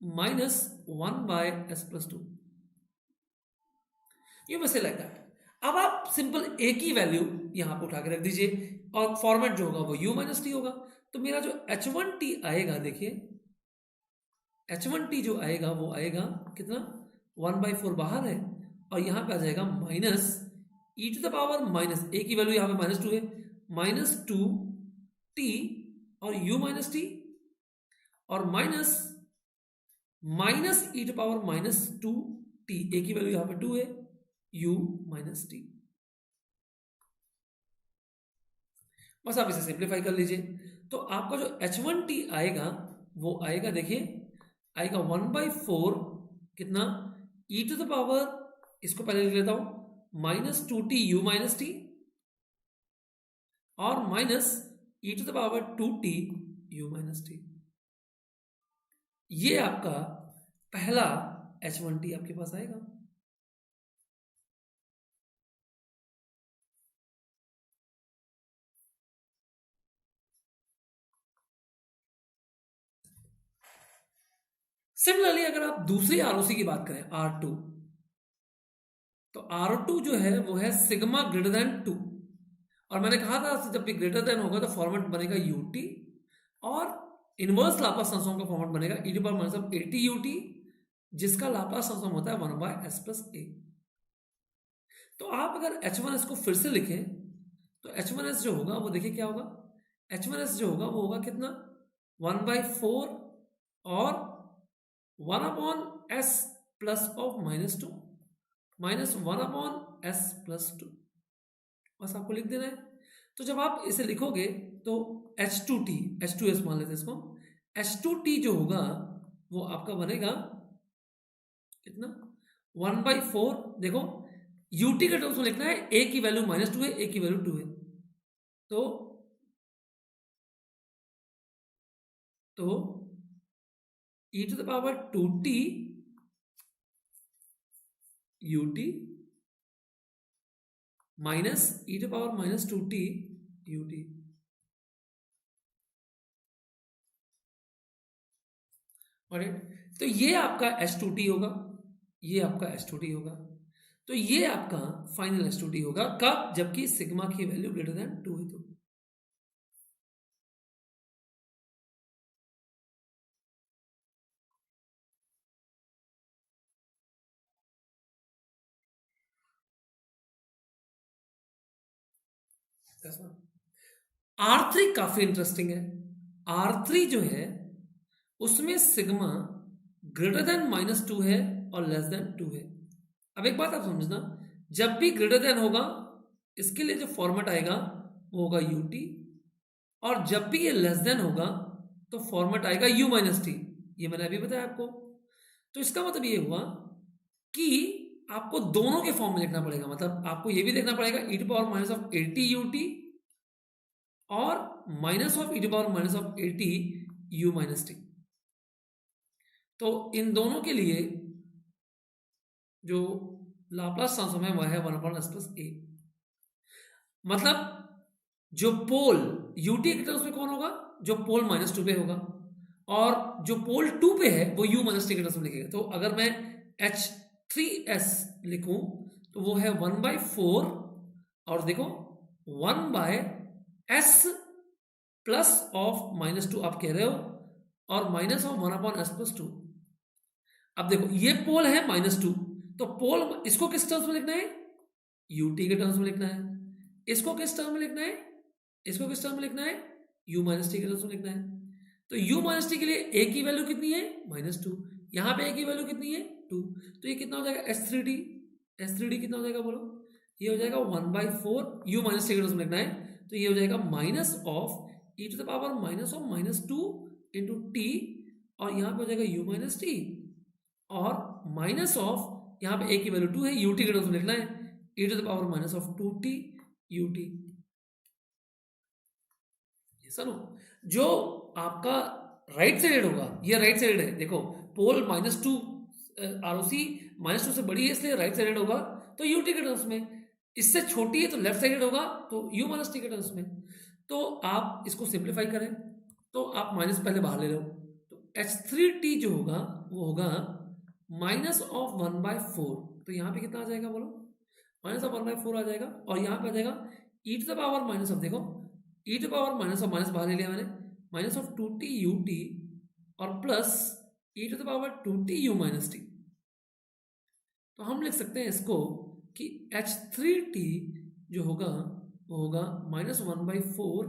minus 1/s plus two. You वैसे लाइक दैट. अब आप सिंपल ए की वैल्यू यहां पर उठा के रख दीजिए और फॉर्मेट जो होगा वो u माइनस टी होगा. तो मेरा जो h1t आएगा, देखिए h1t जो आएगा वो आएगा कितना 1/4 बाहर है, और यहां पे आ जाएगा minus e to the power minus a की वैल्यू यहां पे माइनस टू है, माइनस टू टी और u माइनस टी, और minus minus e to power minus two t, a की वैल्यू यहां पे 2 है, u माइनस टी. बस आप इसे सिंप्लीफाई कर लीजिए. तो आपका जो h1t आएगा वो आएगा, देखिए आएगा 1/4 कितना e टू द पावर, इसको पहले लिख लेता हूं minus two t u minus t, और minus e to the power 2t u minus t. ये आपका पहला h1t आपके पास आएगा. सिमिलरली अगर आप दूसरी आरओसी की बात करें R2, तो R2 जो है वो है सिग्मा ग्रेटर देन 2, और मैंने कहा था जब भी ग्रेटर देन होगा तो फॉर्मेट बनेगा UT, और इनवर्स लाप्लास ट्रांसफॉर्म का फॉर्मेट बनेगा e to power minus of AT UT, जिसका लाप्लास ट्रांसफॉर्म होता है 1 बाय s प्लस a। तो आप अगर H1s को फिर से लिखें तो H1s जो होगा वो देखिए क्या होगा, H1s जो होगा वो होगा कितना, 1/4 और 1/s plus of -2 minus 1/s plus 2, बस आपको लिख देना है। तो जब आप इसे लिखोगे तो H2T, H2S मान लेते हैं इसको, H2T जो होगा वो आपका बनेगा कितना, 1/4, देखो UT के टर्म्स में लिखना है, A की वैल्यू -2 है, A की वैल्यू 2 है, तो e to the power 2t UT minus e to power -2t UT। तो ये आपका H2T होगा, ये आपका H2T होगा, तो ये आपका फाइनल H2T होगा कब, जबकि सिग्मा की वैल्यू ग्रेटर देन 2 है। तो R3 काफी इंटरेस्टिंग है। R3 जो है उसमें सिग्मा ग्रेटर देन -2 है और लेस देन 2 है। अब एक बात आप समझना, जब भी ग्रेटर देन होगा इसके लिए जो फॉर्मेट आएगा वो होगा UT, और जब भी ये लेस देन होगा तो फॉर्मेट आएगा U माइनस टी, ये मैंने अभी बताया आपको। तो इसका मतलब ये हुआ कि आपको दोनों के फॉर्म में लिखना पड़ेगा, मतलब आपको ये भी देखना पड़ेगा e to power minus of 80 UT और minus of e to power minus of 80 U minus t. तो इन दोनों के लिए जो लाप्लास ट्रांसफॉर्म है वह है 1/s प्लस a। मतलब जो पोल UT के टर्म्स में कौन होगा, जो पोल -2 पे होगा, और जो पोल 2 पे है वो U माइनस टी के टर्म्स में लिखेगा। तो अगर मैं H3s लिखूं तो वो है 1/4, और देखो 1/s प्लस ऑफ -2 आप कह रहे हो, और माइनस ऑफ 1/s प्लस 2। अब देखो ये पोल है -2, तो पोल इसको किस टर्म्स में लिखना है, UT के टर्म्स में लिखना है। इसको किस टर्म में लिखना है, इसको किस टर्म में लिखना है, U माइनस टी के टर्म्स में लिखना है। तो U माइनस टी के लिए A की वैल्यू कितनी है, -2, यहाँ पे A की वैल्यू कितनी है, 2, तो ये कितना हो जाएगा S3D, S3D कितना हो जाएगा बोलो, ये हो जाएगा 1/4, U माइनस टी के टर्म्स में लिखना है, तो ये हो जाएगा minus of e to the power minus of -2 into t, और यहाँ पे हो जाएगा U माइनस टी, और माइनस ऑफ यहाँ पे A की वैल्यू 2 है, UT के टर्म्स में लिखना है, e to the power minus of 2t UT। ये सुनो, जो आपका राइट साइड होगा, ये राइट साइड है, देखो पोल -2 ROC -2 से बड़ी है इसलिए राइट साइड होगा, तो UT के टर्म्स में, इससे छोटी है तो लेफ्ट साइड होगा तो U माइनस टी के टर्म्स में। तो आप इसको सिंप्लीफाई करें तो आप माइनस पहले बाहर ले लो, तो H3T जो होगा वो होगा माइनस ऑफ 1/4, तो यहाँ पे कितना आ जाएगा बोलो, माइनस ऑफ 1/4 आ जाएगा, और यहाँ पे आ जाएगा e to the power minus of, देखो e to power minus of, minus बाहर ले लिया मैंने, माइनस ऑफ 2t UT और plus e to the power 2t U minus t. तो हम लिख सकते हैं इसको कि H3T जो होगा वो होगा -1/4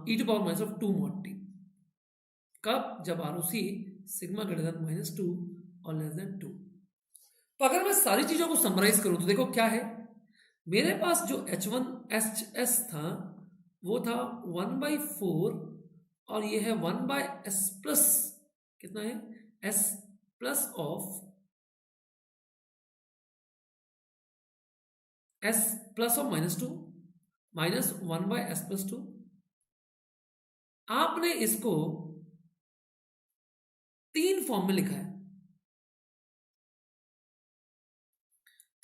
e to power minus of 2 mod t, कब, जब ROC सिग्मा ग्रेटर देन -2 और लेस देन 2। तो अगर मैं सारी चीजों को समराइज करूं तो देखो क्या है, मेरे पास जो H1s था वो था 1/4, और ये है 1/s प्लस कितना है, s plus of s plus of -2 minus 1/s plus 2। आपने इसको 3 फॉर्म में लिखा है,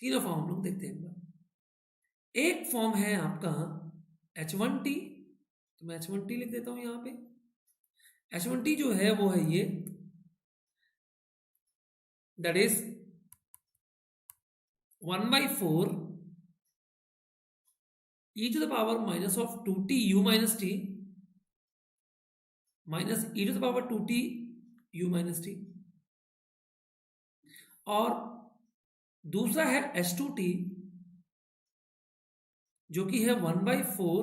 तीनों फॉर्म हम लोग देखते हैं एक बार। एक फॉर्म है आपका H1T, तो मैं H1T लिख देता हूं यहां पे, H1t जो है वो है ये, that is 1/4 e to the power minus of 2t u minus t minus e to the power 2t u minus t, और दूसरा है H2t जो कि है 1/4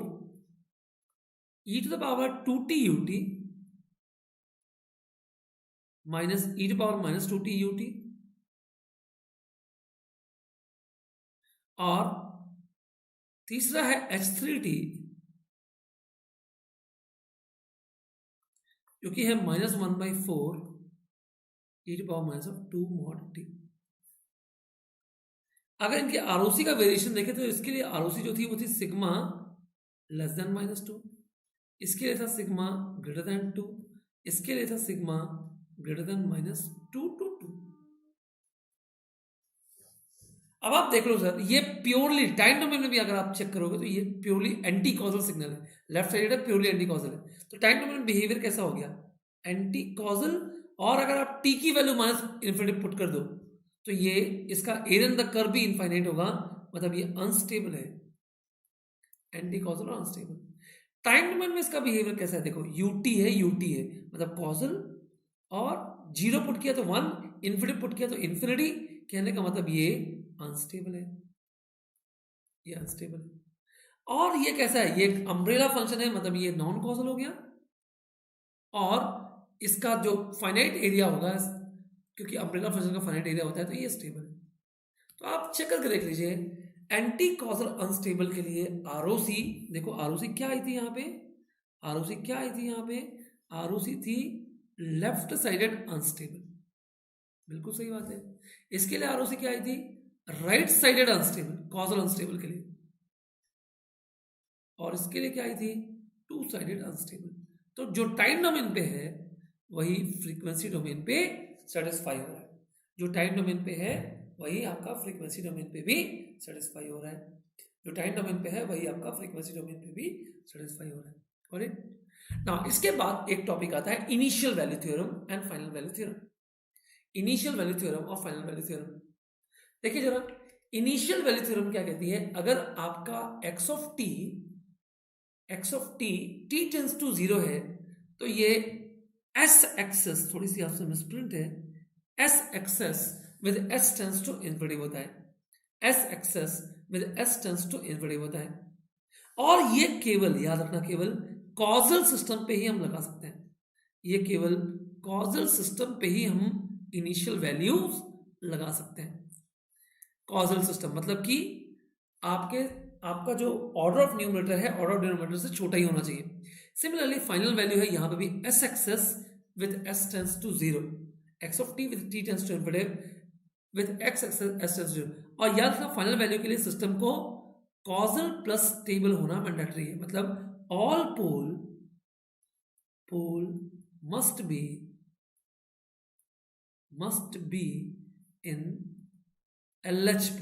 e to the power 2t ut minus e to the power minus 2t ut, और तीसरा है H3t जो कि है -1/4 e to the power minus of 2 mod t। अगर इनके आरओसी का वेरिएशन देखें तो इसके लिए आरओसी जो थी वो थी सिग्मा लेस देन -2, इसके लिए था सिग्मा ग्रेटर देन 2, इसके लिए था सिग्मा ग्रेटर देन -2 to 2। अब आप देख लो सर, ये प्योरली टाइम डोमेन में भी अगर आप चेक करोगे तो ये प्योरली एंटी कॉजल सिग्नल है, लेफ्ट साइड है प्योरली एंटी कॉजल है। तो टाइम डोमेन में बिहेवियर कैसा हो गया, एंटी कॉजल, और अगर आप टी की वैल्यू -इन्फिनिटी पुट कर दो तो ये इसका एरिया द कर्व भी इनफाइनाइट होगा, मतलब ये अनस्टेबल है, एंटी कॉजल और अनस्टेबल। टाइम डोमेन में इसका बिहेवियर कैसा है, देखो यूटी है, यूटी है मतलब कॉजल, और 0 पुट किया तो 1, इन्फिनिटी पुट किया तो इन्फिनिटी, कहने का मतलब ये अनस्टेबल है, ये अनस्टेबल है। और ये कैसा है, ये अम्ब्रेला फंक्शन है, मतलब ये नॉन कॉजल हो गया, और इसका जो फाइनाइट एरिया होगा, क्योंकि अम्ब्रेला फंक्शन का फाइनाइट एरिया होता है, तो ये स्टेबल है। तो आप चेक करके देख लीजिए, एंटी कॉजल अनस्टेबल के लिए आरओसी, देखो आरओसी क्या आई थी यहाँ पे, आरओसी क्या आई थी यहाँ पे, आरओसी थी लेफ्ट साइडेड अनस्टेबल, बिल्कुल सही बात है। इसके लिए आरओसी क्या आई थी, right sided unstable, causal unstable के लिए, और इसके लिए क्या आई थी, टू साइडेड अनस्टेबल। तो जो टाइम डोमेन पे है वही फ्रीक्वेंसी डोमेन पे सेटिस्फाई हो रहा है, जो टाइम डोमेन पे है वही आपका फ्रीक्वेंसी डोमेन पे भी सेटिस्फाई हो रहा है, जो टाइम डोमेन पे है वही आपका फ्रीक्वेंसी डोमेन पे भी सेटिस्फाई हो रहा है। करेक्ट। नाउ इसके बाद एक टॉपिक आता है initial value theorem and final value theorem. Initial value theorem और फाइनल वैल्यू थ्योरम, देखिए जरा, इनिशियल वैल्यू थ्योरम क्या कहती है, अगर आपका x of t tends to 0 है तो ये s एक्सेस, थोड़ी सी आपसे मिसप्रिंट है, s X s with s tends to infinity होता है, s X s with s tends to infinity होता है, और ये केवल याद रखना, केवल कॉजल सिस्टम पे ही हम लगा सकते हैं, ये केवल कॉजल सिस्टम पे ही हम इनिशियल वैल्यूज लगा सकते हैं। कॉजल सिस्टम मतलब कि आपका जो ऑर्डर ऑफ न्यूमरेटर है ऑर्डर ऑफ डिनोमिनेटर से छोटा ही होना चाहिए। सिमिलरली फाइनल वैल्यू है यहाँ पे भी s X s with s tends to 0, x of t with t tends to infinity with x X s s tends to 0, और याद रखना फाइनल वैल्यू के लिए सिस्टम को कॉजल प्लस स्टेबल होना मैंडेटरी है, मतलब all pole must be in LHP।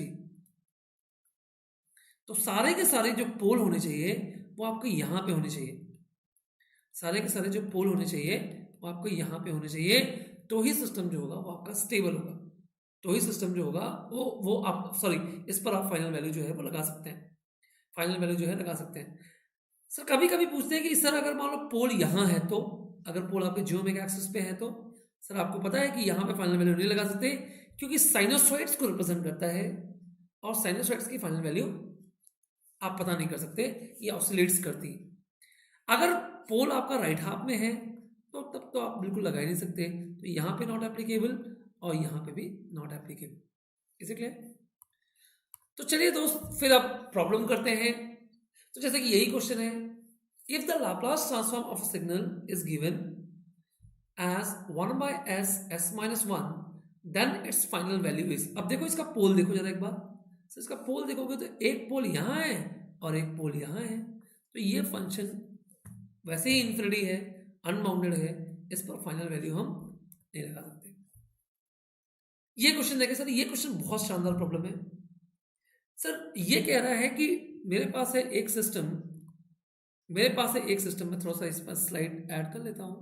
तो सारे के सारे जो पोल होने चाहिए वो आपको यहाँ पे होने चाहिए, सारे के सारे जो पोल होने चाहिए वो आपको यहाँ पे होने चाहिए, तो ही सिस्टम जो होगा वो आपका स्टेबल होगा, तो ही सिस्टम जो होगा वो आप सॉरी इस पर आप फाइनल वैल्यू जो है वो लगा सकते हैं, फाइनल वैल्यू जो है लगा सकते हैं। सर कभी कभी पूछते हैं कि सर अगर मान लो पोल यहाँ है, तो अगर पोल आपके जियोमेट्रिक एक्सिस पे है तो सर आपको पता है कि यहाँ पे फाइनल वैल्यू नहीं लगा सकते, क्योंकि साइनोसॉइड्स को रिप्रेजेंट करता है, और साइनोसॉइड्स की फाइनल वैल्यू आप पता नहीं कर सकते, ये ऑसिलेट्स करती है। अगर पोल आपका राइट हाफ में है तो तब तो आप बिल्कुल लगा ही नहीं सकते, तो यहाँ पे नॉट एप्लीकेबल और यहाँ पे भी not applicable. Is it clear? तो चलिए दोस्त फिर अब प्रॉब्लम करते हैं। तो जैसे कि यही क्वेश्चन है, if the Laplace transform of a signal is given as 1/s(s-1) then its final value is. अब देखो इसका पोल देखो जरा एक बार, तो इसका पोल देखोगे तो एक पोल यहाँ है और एक पोल यहाँ है, तो ये फंक्शन वैसे ही इन्फिनिटी है, अनबाउंडेड है, इस पर फाइनल वैल्यू हम नहीं लगा सकते। ये क्वेश्चन देखें सर, ये क्वेश्चन बहुत शानदार प्रॉब्लम है। सर ये कह रहा है कि मेरे पास है एक सिस्टम, मैं थोड़ा सा इस पर स्लाइड ऐड कर लेता हूं।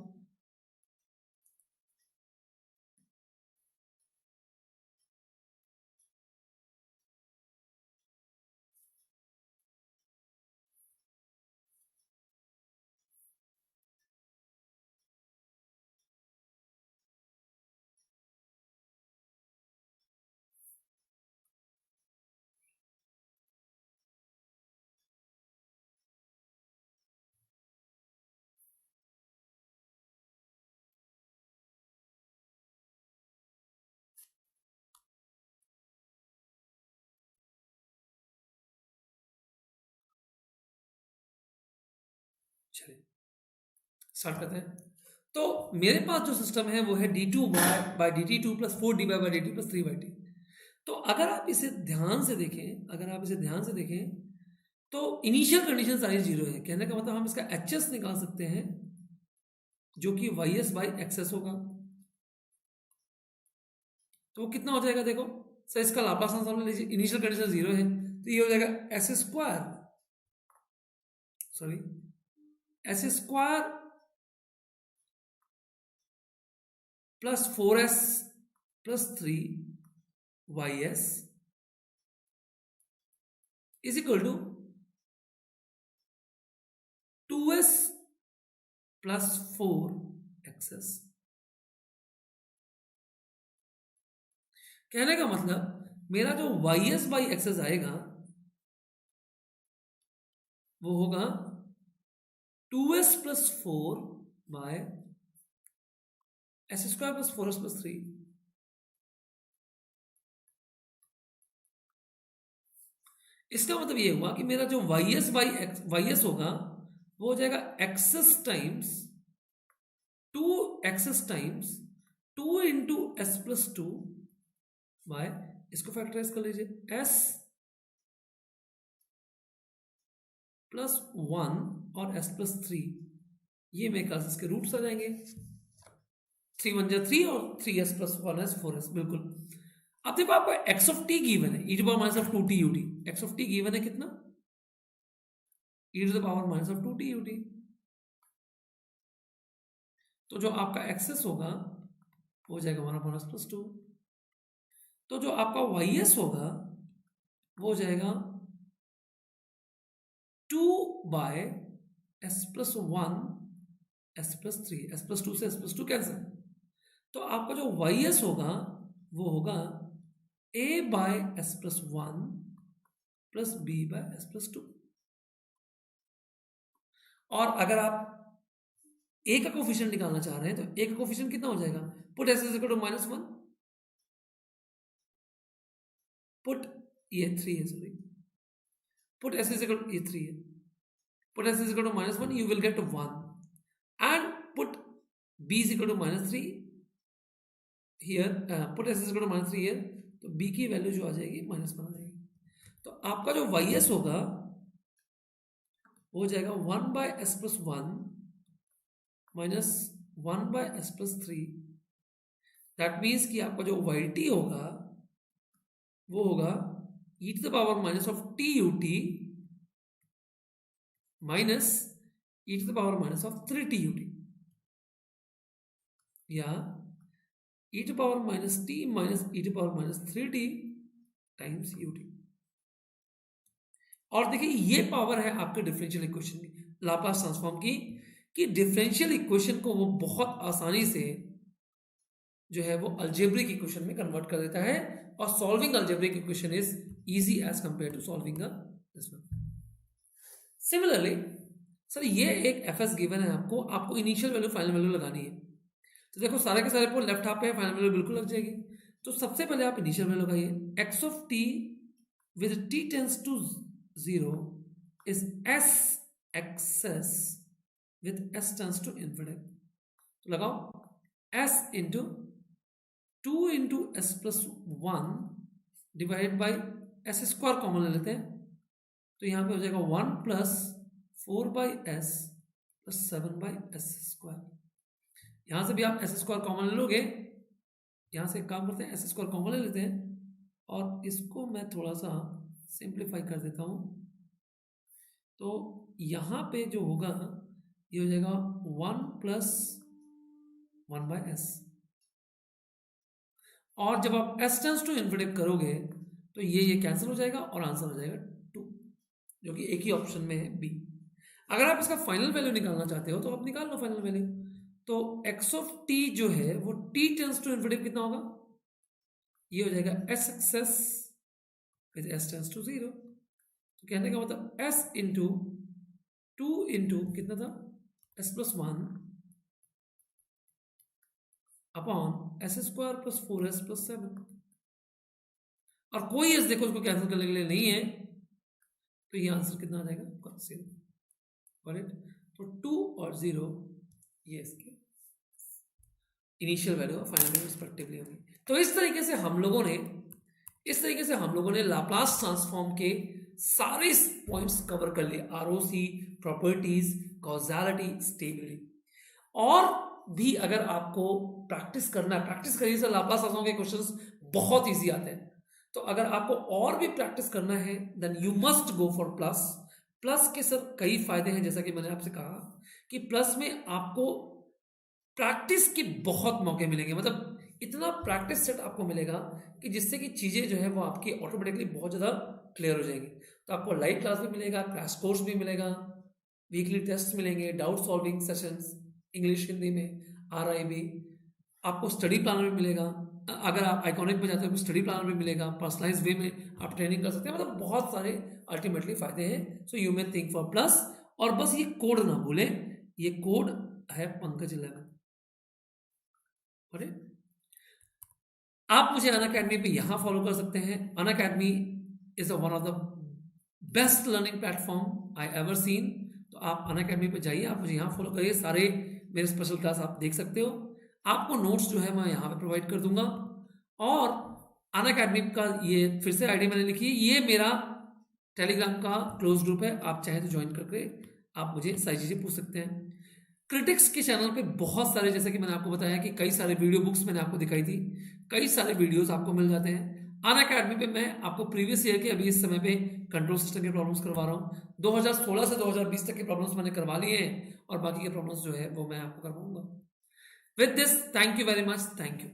चलिए स्टार्ट करते हैं। तो मेरे पास जो सिस्टम है वो है d2 by dt 2 plus 4dy by dt plus 3/t। तो अगर आप इसे ध्यान से देखें, तो इनिशियल कंडीशन सारी जीरो है। कहने का मतलब हम इसका एच निकाल सकते हैं जो कि वाई एस बाई एक्स होगा। तो वो कितना हो जाएगा देखो सर, इसका लाप्लास ट्रांसफॉर्म लीजिए, इनिशियल कंडीशन जीरो है तो ये हो जाएगा s square plus 4s plus 3y(s) is equal to 2s plus 4xs। कहने का मतलब मेरा जो y(s) बाई एक्सेस आएगा वो होगा 2s plus 4 by S square plus 4s plus 3। इसका मतलब ये हुआ कि मेरा जो y(s) होगा वो हो जाएगा X s times 2 into s plus 2 by, इसको फैक्टराइज कर लीजिए, s प्लस 1 और s प्लस 3, ये मेरे ख्याल से इसके रूट्स आ जाएंगे। 3 1 जा 3 और 3s प्लस 1s 4s, बिल्कुल। अब देखो आपको x ऑफ t गिवन है, e to power minus of 2t ut। x of t given है कितना, e to the power minus of 2t ut। तो जो आपका एक्सेस होगा वो हो जाएगा 1 अपॉन s प्लस 2। तो जो आपका y(s) होगा वो हो जाएगा 2 by s plus 1 s plus 3, s plus 2 से s प्लस 2 कैंसिल। तो आपका जो y(s) होगा वो होगा a by s plus 1 plus b by s plus 2। और अगर आप a का कोफिशिएंट निकालना चाह रहे हैं तो a का कोफिशिएंट कितना हो जाएगा, put s is equal to -1, put ये 3 है, sorry, put s is equal, ये 3 है, put s is equal to -1, you will get 1, and put b is equal to -3 here, put s is equal to -3 here, तो b की value जो आ जाएगी -1 आ जाएगी। तो आपका जो y(s) होगा वो हो जाएगा 1 by s plus 1 minus 1 by s plus 3। That means कि आपका जो y(t) होगा वो होगा e to the power minus of t ut minus e to the power minus of 3t ut, या e to power minus t minus e to power minus 3t times ut। और देखिए ये power है आपके differential equation की, Laplace transform की, कि differential equation को वो बहुत आसानी से जो है वो अलजेब्रिक इक्वेशन में कन्वर्ट कर देता है, और solving algebraic equation is easy as compare to solving this one. Similarly sir ये एक एफएस गिवन है, आपको इनिशियल वैल्यू फाइनल वैल्यू लगानी है। तो देखो सारे के सारे पर लेफ्ट हाफ पे फाइनल वैल्यू बिल्कुल लग जाएगी। तो सबसे पहले आप इनिशियल वैल्यू लगाइए, x of t with t tends to 0 is s excess with s tends to infinite। तो लगाओ s into 2 into s plus 1 divide by S square common ले लेते हैं, तो यहाँ पे हो जाएगा 1 plus 4 by S plus 7 by S square. यहाँ से भी आप एस स्क्वायर कॉमन ले लोगे, यहाँ से एक काम करते हैं, एस स्क्वायर कॉमन ले लेते हैं और इसको मैं थोड़ा सा सिंप्लीफाई कर देता हूँ। तो यहाँ पे जो होगा ये हो जाएगा 1 प्लस 1 बाई एस, और जब आप s टेंस टू इन्फिनिटी करोगे तो ये कैंसिल हो जाएगा और आंसर हो जाएगा 2, जो कि एक ही ऑप्शन में है बी। अगर आप इसका फाइनल वैल्यू निकालना चाहते हो तो आप निकाल लो फाइनल वैल्यू। तो x ऑफ t जो है वो t टेंस टू इन्फिनिटी कितना होगा, ये हो जाएगा s X s with s tends to 0। तो कहने का मतलब s इंटू 2 इंटू कितना था, s plus 1 upon S square plus 4s plus 7, और कोई एस देखो उसको कैंसिल करने के लिए नहीं है, तो ये आंसर कितना आ जाएगा, 0। तो 2 और 0 ये इसके इनिशियल वैल्यू और फाइनल वैल्यू रिस्पेक्टिवली होगी। तो इस तरीके से हम लोगों ने लाप्लास ट्रांसफॉर्म के सारे पॉइंट्स कवर कर लिए, आरओसी, प्रॉपर्टीज, कॉजालिटी, स्टेबिलिटी। और भी अगर आपको प्रैक्टिस करना है, प्रैक्टिस करिए सर, लाप्लास ट्रांसफॉर्म के क्वेश्चंस बहुत इजी आते हैं। तो अगर आपको और भी प्रैक्टिस करना है then you must go for plus. Plus के सर कई फायदे हैं, जैसा कि मैंने आपसे कहा कि प्लस में आपको प्रैक्टिस के बहुत मौके मिलेंगे, मतलब इतना प्रैक्टिस सेट आपको मिलेगा कि जिससे कि चीज़ें जो है वो आपकी ऑटोमेटिकली बहुत ज़्यादा क्लियर हो जाएंगी। तो आपको लाइव क्लास भी मिलेगा, क्रैश कोर्स भी मिलेगा, वीकली टेस्ट मिलेंगे, doubt solving sessions English Hindi में, RIB, आपको स्टडी प्लानर भी मिलेगा। अगर आप आइकॉनिक में जाते हो तो स्टडी प्लानर भी मिलेगा, पर्सनलाइज वे में आप ट्रेनिंग कर सकते हैं, मतलब बहुत सारे अल्टीमेटली फायदे हैं। So you may think for plus. और बस ये कोड ना भूलें, ये कोड है पंकज लग। आप मुझे अनअकैडमी पे यहाँ फॉलो कर सकते हैं। Unacademy is one of the best learning platform I ever seen. तो आप अनअकैडमी पे जाइए, आप मुझे यहाँ फॉलो करिए, सारे मेरे स्पेशल क्लास आप देख सकते हो। आपको नोट्स जो है मैं यहाँ पे प्रोवाइड कर दूंगा। और अनअकैडमी का ये फिर से आईडी मैंने लिखी है, ये मेरा टेलीग्राम का क्लोज ग्रुप है, आप चाहे तो ज्वाइन करके आप मुझे सारी चीज़ें पूछ सकते हैं। क्रिटिक्स के चैनल पे बहुत सारे, जैसे कि मैंने आपको बताया कि कई सारे वीडियो बुक्स मैंने आपको दिखाई थी, कई सारे वीडियोस आपको मिल जाते हैं। अनअकैडमी पे मैं आपको प्रीवियस ईयर के अभी इस समय पे कंट्रोल सिस्टम के प्रॉब्लम्स करवा रहा हूँ। 2016 से 2020 तक के प्रॉब्लम्स मैंने करवा लिए हैं और बाकी के प्रॉब्लम्स जो है वो मैं आपको करवाऊंगा। With this, thank you very much, thank you.